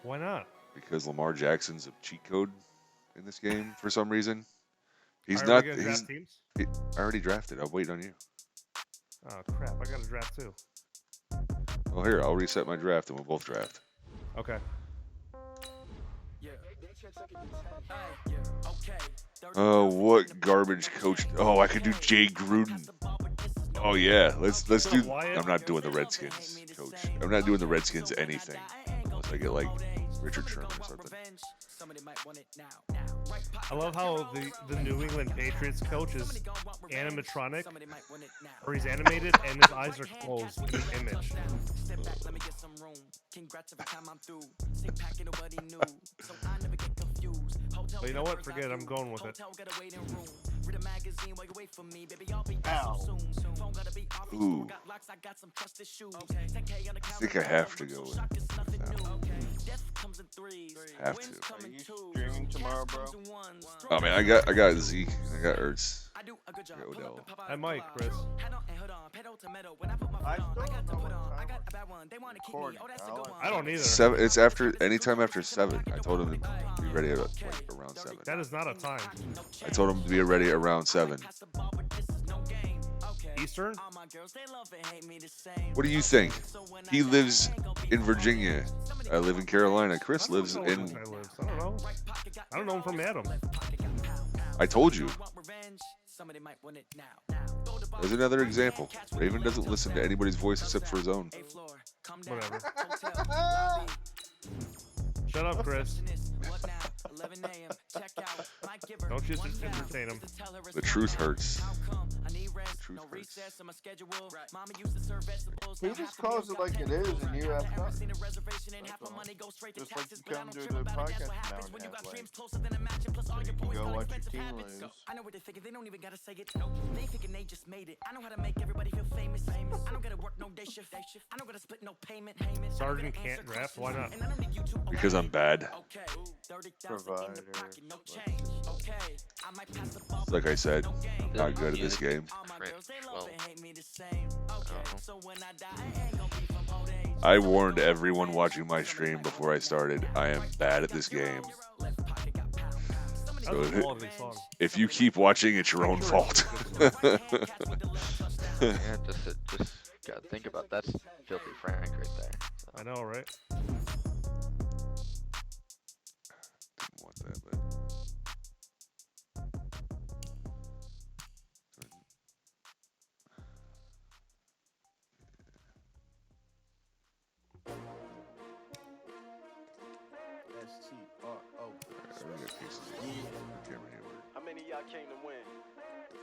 Why not? Because Lamar Jackson's a cheat code in this game for some reason. He's All right, not. we're gonna draft teams? I already drafted. I'll wait on you. Oh, crap. I got to draft, too. Well, here, I'll reset my draft and we'll both draft. Okay. Oh, what garbage coach? Oh, I could do Jay Gruden. Oh yeah, let's do. I'm not doing the Redskins, coach. I'm not doing the Redskins anything unless I get like Richard Sherman or something. I love how the New England Patriots coach is animatronic, or he's animated and his eyes are closed in an image. But you know what? Forget it. I'm going with it. Ow. Ooh. I think I have to go with that. Have to. Are you streaming tomorrow, bro? Oh man, I got Zeke. I got Ertz. I got Odell. I might, Chris. I don't either. It's after anytime after 7. I told him to be ready at like around 7. That is not a time. I told him to be ready around 7. Eastern? What do you think? He lives in Virginia. I live in Carolina. Chris lives in. I don't know. I don't know him from Adam. I told you. There's another example. Raven doesn't listen to anybody's voice except for his own. Whatever. Shut up, Chris. Don't you just entertain him. The truth hurts. The truth hurts. He just calls it like it is, and you ask not. Just like you come to the podcast now and have, like, so you can go watch your team lose. I know what they're thinking, they don't even gotta say it. They thinking they just made it. I know how to make everybody feel famous. I don't gotta work no day shift. I don't gotta split no payment. Sergeant can't draft. Why not? Because I'm bad. Provider. Like I said, I'm not good at this game. I warned everyone watching my stream before I started. I am bad at this game. So if you keep watching, it's your own fault. Yeah, just gotta think about that's filthy Frank right there. So. I know, right? Didn't want that, but. SgtAskicker. Alright, we got pieces. y'all came to win.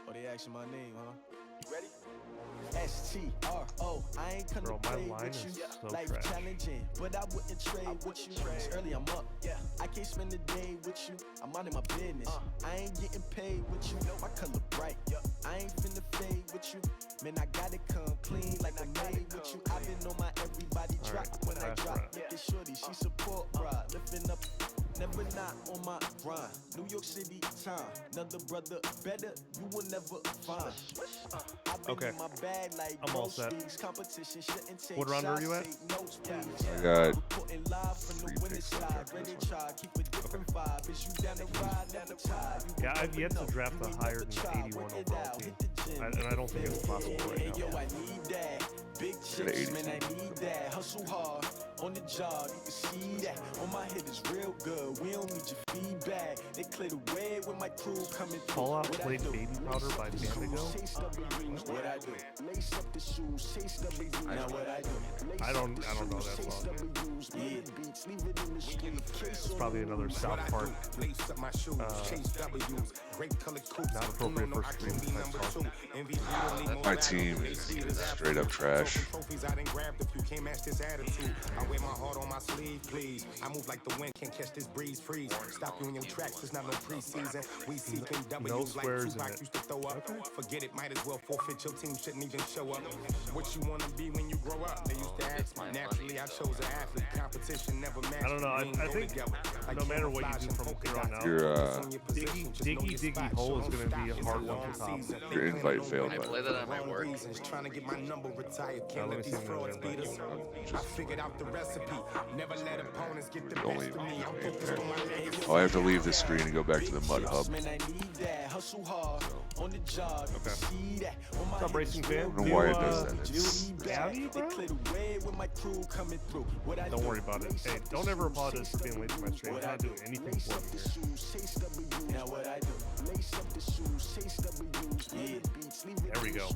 Oh, they asking my name, huh? You ready? STRO, I ain't come Bro, to my play line with is you. so Life trash. challenging, but I wouldn't trade with you. It's early, I'm up. I can't spend the day with you. I'm minding my business. I ain't getting paid with you. My color bright. I ain't finna fade with you. Man, I gotta come clean like I made with you. I've been on my everybody drop. When I drop, look at shorty, she support, bruh. Lifting up. Never not on my grind. New York City time. Another brother better, you will never find. I've been in my bag like I'm all set. Competition shouldn't take What round are you at? notes, please. I got Reporting live from the winning side. Ready to try, keep a different vibe. Is you down the ride, never tired. Yeah, I've yet to draft a higher than 81 overall team. And I don't think it's possible right now. Yo, I need that. Big chicks, man, I need that. Hustle hard on the job, you can see that. On my head is real good. We don't need your feedback. They clear the way when my crew coming through. Fallout played Baby Powder by Bandigo? What I do? Lace up the shoes, chase W. Now what I do? I don't know that song. It's probably another South Park. Not appropriate for stream type song. my team is straight up trash. I wear my heart on my sleeve, please. I move like the wind, can't catch this breeze, freeze. Stop you in your tracks, it's not no preseason. We seeking W's like Tupac used to throw up. Forget it, might as well forfeit. Your team shouldn't even show up. What you want to be when you grow up? They used to ask me. Naturally, I chose an athlete. Competition never matched. I don't know. I think no matter what you do from here on out, Your Diggy Hole is going to be a hard one to top. your invite failed. I play that on my work. Trying to get my number retired. Can't let these frauds beat us. I figured out the recipe. Never let opponents get the best of me. I'm focused on my legacy. Oh, I have to leave the screen and go back to the Mud Hub. Okay. What's up, racing fan? I don't know why it does that. It's, Abby, bro? Don't worry about it. Hey, don't ever apologize for being late to my stream. I'm not doing anything for you here. There we go.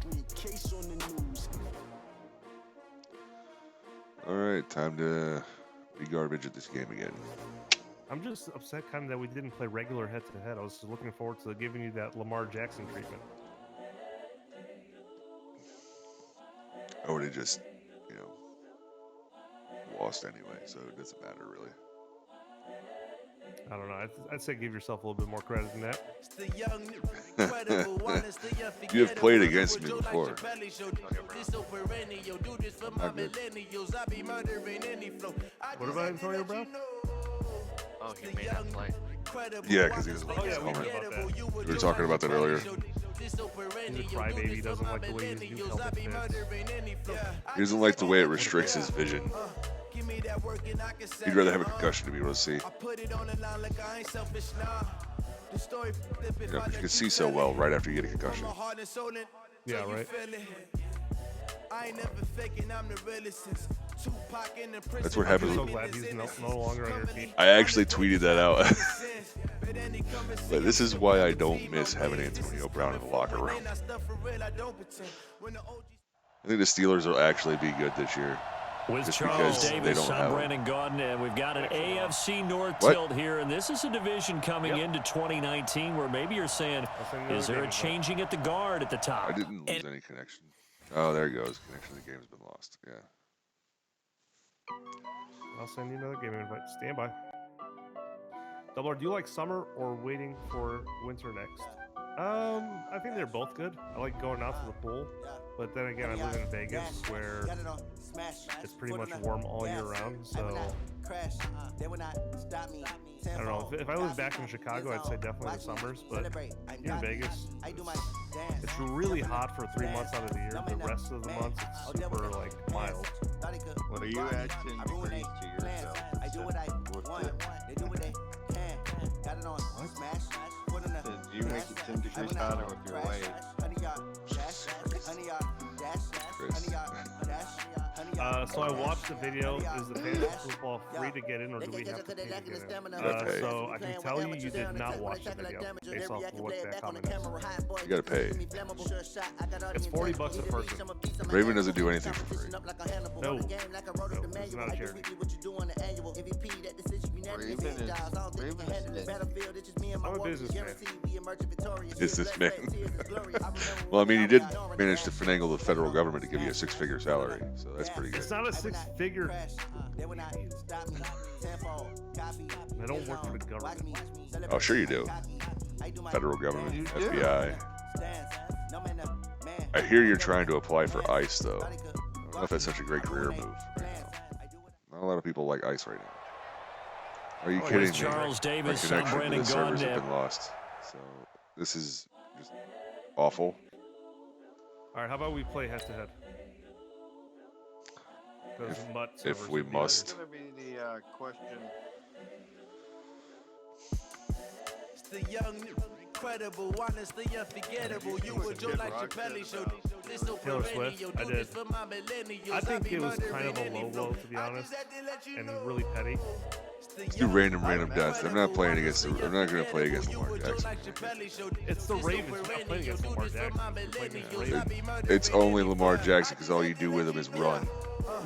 alright, time to be garbage at this game again. I'm just upset kind of that we didn't play regular head-to-head. I was just looking forward to giving you that Lamar Jackson treatment. I would have just, you know, lost anyway, so it doesn't matter really. I don't know. I'd say give yourself a little bit more credit than that. You have played against me before. What about Antonio Brown? Oh, he may not play. Yeah, because he doesn't like his helmet. We were talking about that earlier. He's a crybaby. He doesn't like the way his new helmet fits. He doesn't like the way it restricts his vision. He'd rather have a concussion to be able to see. You know, 'cause you can see so well right after you get a concussion. Yeah, right. That's what happens. I'm so glad he's no longer on your team. I actually tweeted that out. But this is why I don't miss having Antonio Brown in the locker room. I think the Steelers will actually be good this year. With just Charles because they Davis, don't I'm have Brandon Gaudin, and we've got an AFC North What? tilt here, and this is a division coming into 2019 where maybe you're saying, is there a changing at the guard at the top? I didn't lose any connection. Oh, there it goes. Connection to the game's been lost. Yeah. I'll send you another game invite. Stand by. Double R, do you like summer or waiting for winter next? I think they're both good. I like going out to the pool, but then again, I live in Vegas where it's pretty much warm all year round. So I don't know. If I lived back in Chicago, I'd say definitely the summers. But here in Vegas, it's really hot for 3 months out of the year. The rest of the months, it's super like mild. What are you asking degrees to yourself? I do what I want. They do what they can. Got it on smash. Do you make it 10 degrees hotter with your weight? So I watched the video. Is the fantasy football free to get in, or do we have to pay to get in? So I can tell you, you did not watch the video based off of what that comment is. You gotta pay. It's $40 a person. Raven doesn't do anything for free. No, it's not a charity. I'm a businessman. Businessman. Well, I mean, you did manage to finagle the federal government to give you a 6-figure salary, so that's pretty good. It's not a 6-figure. I don't work for the government. Oh, sure you do. Federal government, FBI. I hear you're trying to apply for ICE, though. I don't know if that's such a great career move right now. Not a lot of people like ICE right now. Are you kidding me? Charles Davis, My connection to Brandon the servers have Gaudin. been lost. So this is just awful. All right, how about we play head-to-head? If we must. That's going to be the question. The young, incredible, honestly unforgettable. You were Joe like Chappelle show. Taylor Swift, I did. I think it was kind of a low blow, to be honest, and really petty. Let's do random death. I'm not playing against. I'm not going to play against Lamar Jackson. It's the Ravens. We're not playing against Lamar Jackson. We're playing against the Ravens. It's only Lamar Jackson because all you do with him is run.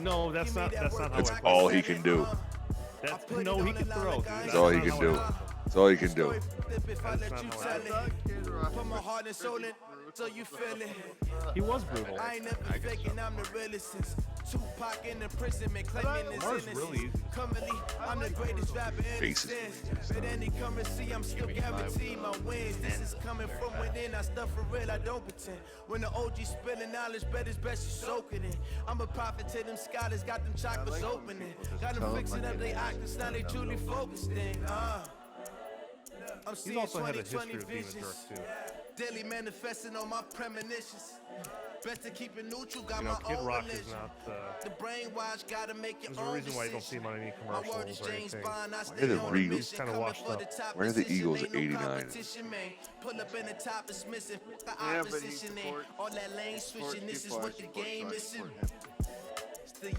No, that's not how That's I play. all he can do. No, he can throw, dude. That's all he can do. That's all he can do. He was brutal. I ain't never faking, I'm the realest since Tupac in the imprisonment claiming his innocence. Currently, I'm the greatest rapper in the sense. But any currency, I'm still guaranteed my wins. This is coming from within. I stuff for real, I don't pretend. When the OG spilling knowledge, bet it's best you soak it in. I'm a prophet to them scholars, got them chakras opening. Got them fixing up they octaves, now they truly focused in. I'm He's also had a history of being a jerk, too. Daily manifesting on my premonitions. Best to keep it neutral, got You know, my Kid own Rock is religion. not. The brainwash gotta make your There's a own reason why you don't see him on any commercials or anything. Why are the Eagles kind of washed up? Why are the Eagles at 89? Pull up in the top is missing. Yeah, but he supports, all that lane switching. This is what the game is. Do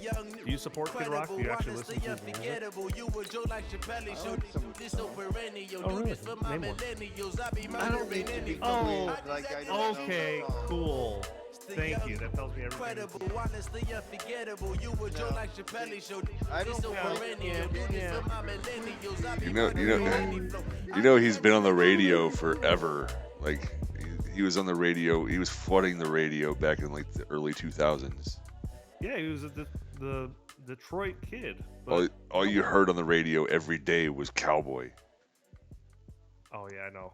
you support Kid Rock? Do you actually listen to his music? You were Joe like Chappelle show. This no perennial. Oh, really? For my Name one. millennials, I be murdering any. Oh, okay, cool. Thank you. That tells me everything. Incredible, honestly unforgettable. You were Joe like Chappelle show. I don't You know he's been on the radio forever. Like he was on the radio. He was flooding the radio back in like the early 2000s. Yeah, he was the Detroit kid. All you heard on the radio every day was Cowboy. Oh yeah, I know.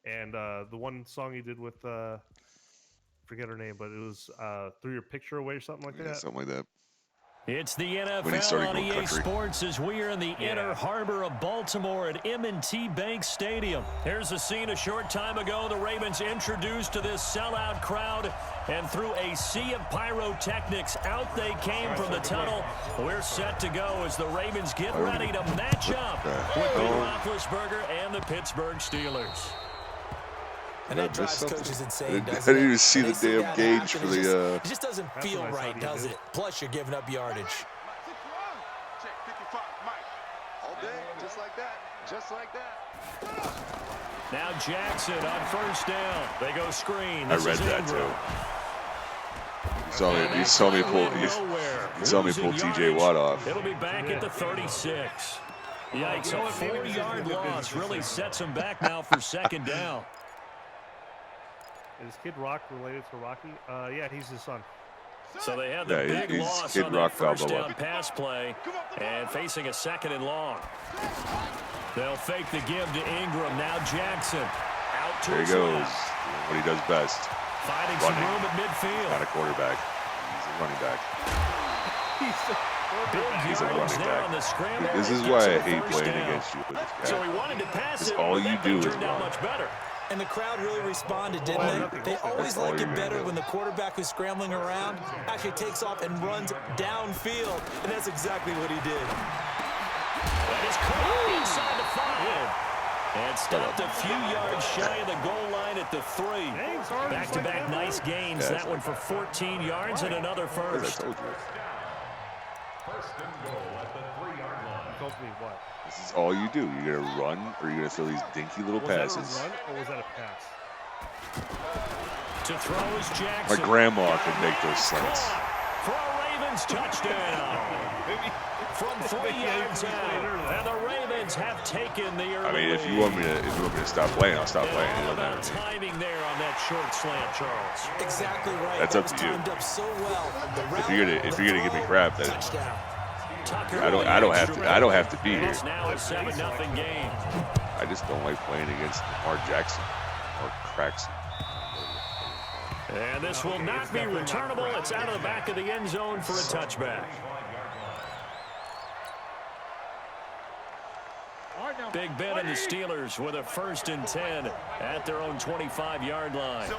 And the one song he did with forget her name, but it was Threw Your Picture Away or something like that. Something like that. It's the When he started NFL on going EA country. Sports as we are in the inner harbor of Baltimore at M&T Bank Stadium. Here's a scene a short time ago. The Ravens introduced to this sellout crowd, and through a sea of pyrotechnics, out they came from the tunnel. We're set to go as the Ravens get ready to match up with Ben Roethlisberger and the Pittsburgh Steelers. And that drives coaches insane, I doesn't didn't it? even see They the say damn that gauge happen, for the. It just doesn't That's feel what I right, thought he does did. it? Plus, you're giving up yardage. All day, just like that, just like that. Now Jackson on first down. They go screen. I This read is that Ingram. too. You saw me pull TJ Watt off. It'll be back at the 36. Yikes, a 4-yard loss really sets him back now for second down. Is Kid Rock related to Rocky? Yeah, he's his son. So they had the big he's loss Kid on Rock that first Balboa. down pass play and facing a second and long. They'll fake the give to Ingram. Now Jackson out to There he his goes. left. What he does best. Finding some Running. room at midfield. Not a quarterback. He's a running back. He's a running There on the back. scramble. This is Gets why him I the hate first playing down. against you with this guy. So he wanted to pass That's it, all but you that do thing is turned out run. much better. And the crowd really responded, didn't they? They always like it better when the quarterback who's scrambling around actually takes off and runs downfield. And that's exactly what he did. That is caught inside the 5. And stopped a few yards shy of the goal line at the 3. Back-to-back nice gains. That one for 14 yards and another first. I told you. Told me what? This is all you do. You're going to run or you're going to throw these dinky little Was passes. that a run or was that a pass? To throw is Jackson. My grandma could make those slants. For a Ravens touchdown. From 3 yards out, and the Ravens have taken the early I mean, if you want me to stop playing, I'll stop playing. All about timing there on that short slant, Charles. Exactly right. That's up to you. Up so well. If you're gonna give me crap, then I don't have to be here. It's now a 7-0 game. I just don't like playing against Lamar Jackson or Craxton. And this will not be returnable. It's out of the back of the end zone for a touchback. Big Ben and the Steelers with a 1st and 10 at their own 25-yard line.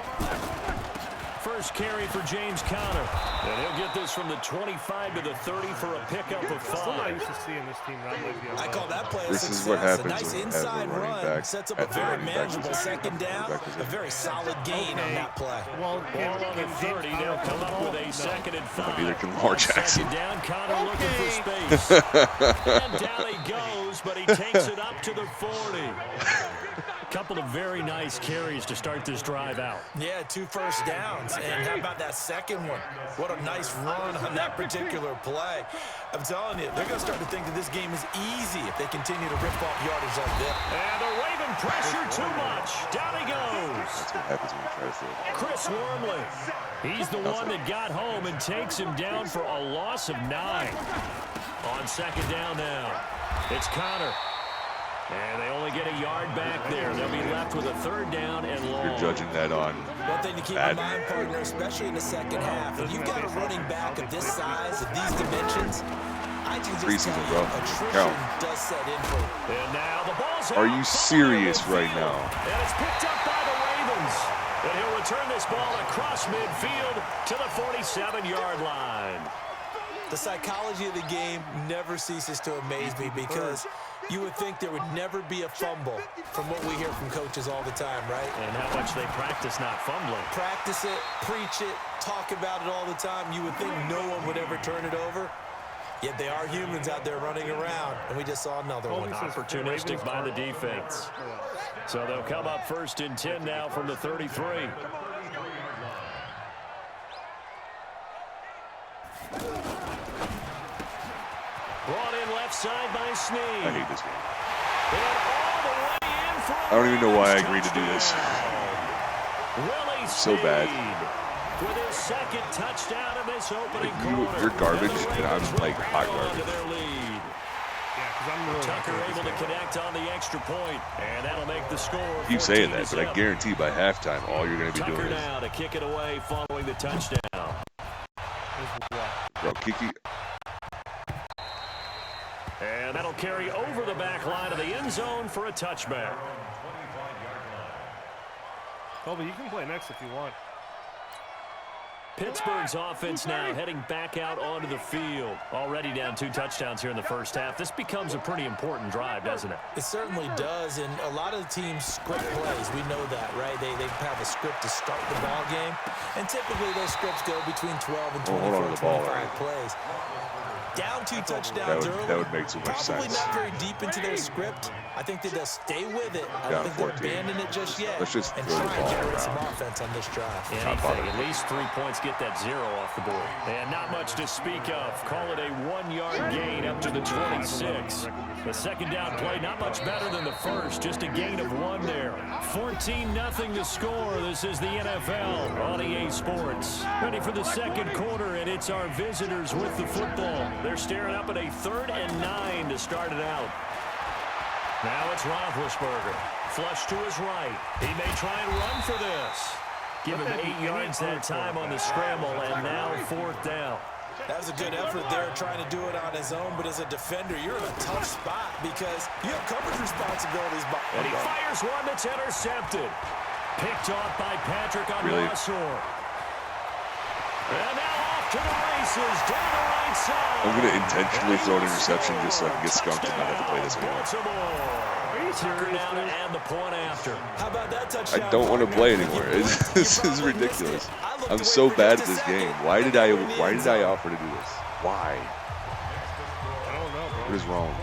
First carry for James Conner. And he'll get this from the 25 to the 30 for a pickup of 5. I used to see in this team run like I call that play a This success. is what happens a nice when you have inside the running run back sets up at a the very running back manageable position. second down. A very solid gain on that play. Well, Ball on the 30. They'll come up with a 2nd and 5. Neither can Lamar Jackson. Second down, Conner looking for space. And down he goes, but he takes it up to the 40. Couple of very nice carries to start this drive out. Yeah, 2 first downs. And how about that second one? What a nice run on that particular play. I'm telling you, they're going to start to think that this game is easy if they continue to rip off yardage like this. And the Raven pressure too much. Down he goes. That's what happens when you try to throw it. Chris Wormley. He's the one that got home and takes him down for a loss of 9. On second down now, it's Conner. And they only get a yard back there. They'll be left with a 3rd down and long. You're judging that on One thing to keep in mind, partner, especially in the second half, if you've got a running back of this size, of these dimensions, I can just tell you, attrition does set in for you. And now the ball's out. Are you serious right now? And it's picked up by the Ravens. And he'll return this ball across midfield to the 47-yard line. The psychology of the game never ceases to amaze me because you would think there would never be a fumble from what we hear from coaches all the time, right? And how much they practice not fumbling. Practice it, preach it, talk about it all the time. You would think no one would ever turn it over. Yet they are humans out there running around, and we just saw another one. Opportunistic by the defense. So they'll come up 1st and 10 now from the 33. Brought in left side by Sneed. I hate this game. And all the way in for I don't even know why I agreed to do this. Willie So bad. with his 2nd touchdown in this opening Like you're garbage, and I'm like hot garbage. Tucker able to connect on the extra point, and that'll make the score. I keep saying that, but I guarantee by halftime, all you're going to be Tucker doing now to kick it away following the touchdown. Bro, Kiki. And that'll carry over the back line of the end zone for a touchback. Colby, you can play next if you want. Pittsburgh's offense now heading back out onto the field. Already down 2 touchdowns here in the first half. This becomes a pretty important drive, doesn't it? It certainly does, and a lot of the teams script plays. We know that, right? They have a script to start the ball game, and typically those scripts go between 12 and 24, 25 plays. Down 2 touchdowns early. That would make too much Probably sense. not very deep into their script. I think that they'll stay with it. I don't think they'll abandon it just yet. Let's just and throw the try and ball generate around. some offense on this drive. Anything, at least 3 points, get that 0 off the board. And not much to speak of. Call it a 1-yard gain up to the 26. The second down play, not much better than the first. Just a gain of 1 there. 14-0 to score. This is the NFL on EA Sports. Ready for the second quarter, and it's our visitors with the football. They're staring up at a 3rd and 9 to start it out. Now it's Roethlisberger. Flush to his right. He may try and run for this. Give him 8 yards that time on the scramble, and now 4th down. That was a good effort there trying to do it on his own, but as a defender, you're in a tough spot because you have coverage responsibilities. And he fires one that's intercepted. Picked off by Patrick on Really? Rossor. And now off to the races, down the right side. I'm going to intentionally throw an interception just so I can get skunked and not have to play this anymore. Tucker down and the point after. How about that touchdown? I don't want to play anymore. This is ridiculous. I'm so bad at this game. Why did I offer to do this? Why? I don't know, bro. What is wrong?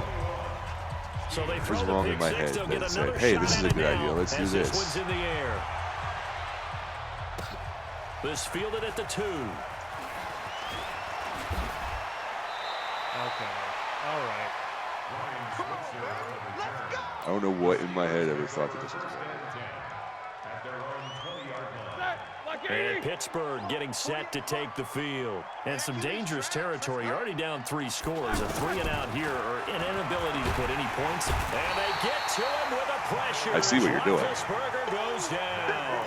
So they What is wrong in my head that said, hey, this is a good idea. Let's do This this. one's in the air. This fielded at the 2. All right. I don't know what in my head ever thought that this was a good idea. And Pittsburgh getting set to take the field. And some dangerous territory. You're already down 3 scores. A 3-and-out here, or an inability to put any points. And they get to him with a pressure. I see what you're doing. Roethlisberger goes down.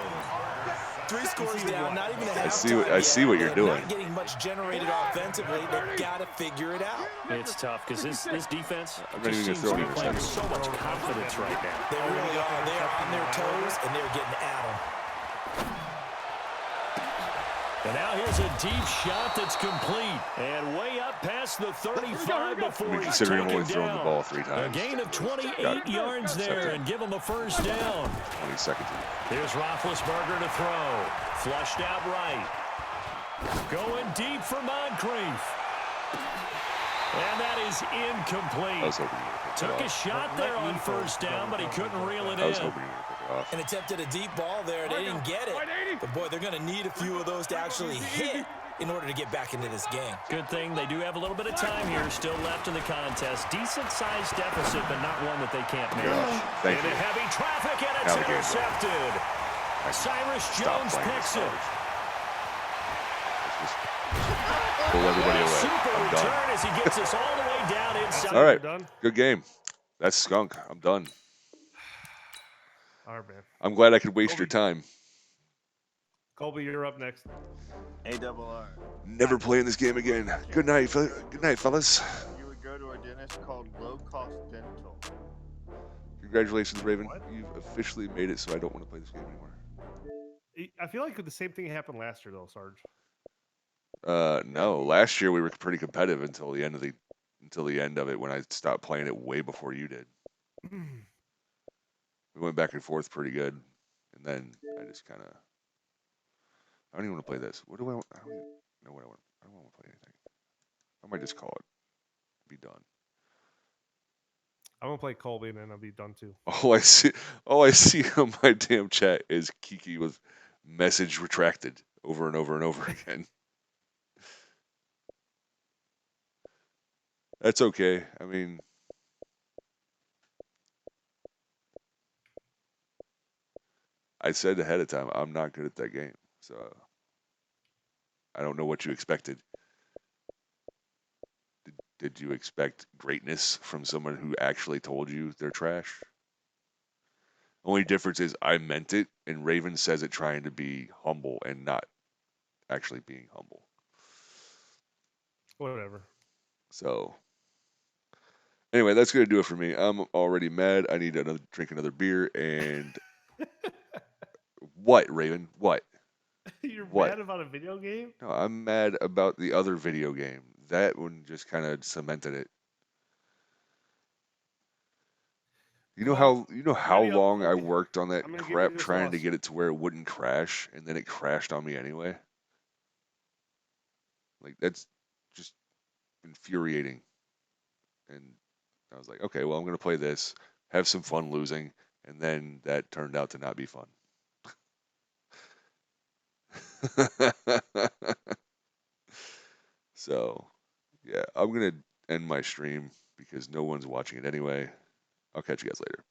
3 scores down, not even a half I see what you're doing. Not getting much generated offensively. They've got to figure it out. It's tough because this defense I'm not even just gonna seems to throw be it in a playing second. so much confidence right now. They really are. They are on their toes, and they're getting at them. And now here's a deep shot that's complete. And way up past the 35 before he's Considering I'm taken only throwing the down. ball 3 A times. gain of 28 yards there and give him a first down. 20 seconds. Here's Roethlisberger to throw. Flushed out right. Going deep for Moncrief. And that is incomplete. I was hoping you would pick Took it a off. shot there on first down, but he couldn't reel it I was in. hoping you would pick it off. And attempted a deep ball there. They didn't get it. But, boy, they're going to need a few of those to actually hit in order to get back into this game. Good thing they do have a little bit of time here still left in the contest. Decent-sized deficit, but not one that they can't manage. Thank Into you. heavy traffic, and it's Now the game's over. intercepted. Cyrus Jones picks it. Pull everybody away. Super I'm return done. as he gets us all the way down inside. All right. Good game. That's skunk. I'm done. All right, man. I'm glad I could waste your time. Colby, you're up next. ARR. Never playing this game again. Good night, fellas. You would go to a dentist called Low Cost Dental. Congratulations, Raven. You've officially made it so I don't want to play this game anymore. I feel like the same thing happened last year, though, Sarge. No. Last year we were pretty competitive until the end of it when I stopped playing it way before you did. We went back and forth pretty good, and then I just kind of. I don't even want to play this. What do I want? I don't even know what I want. I don't want to play anything. I might just call it. Be done. I'm gonna play Colby, and then I'll be done too. All I see on my damn chat is Kiki with message retracted over and over and over again. That's okay. I mean, I said ahead of time I'm not good at that game, so I don't know what you expected. Did you expect greatness from someone who actually told you they're trash? Only difference is I meant it, and Raven says it trying to be humble and not actually being humble. Whatever. So, anyway, that's going to do it for me. I'm already mad. I need to drink another beer. And what, Raven? What? You're What? mad about a video game? No, I'm mad about the other video game. That one just kind of cemented it. You know how long I worked on that I'm gonna give crap you this trying to loss. get it to where it wouldn't crash, and then it crashed on me anyway. Like, that's just infuriating. And I was like, okay, well, I'm going to play this, have some fun losing, and then that turned out to not be fun. So, yeah, I'm going to end my stream because no one's watching it anyway. I'll catch you guys later.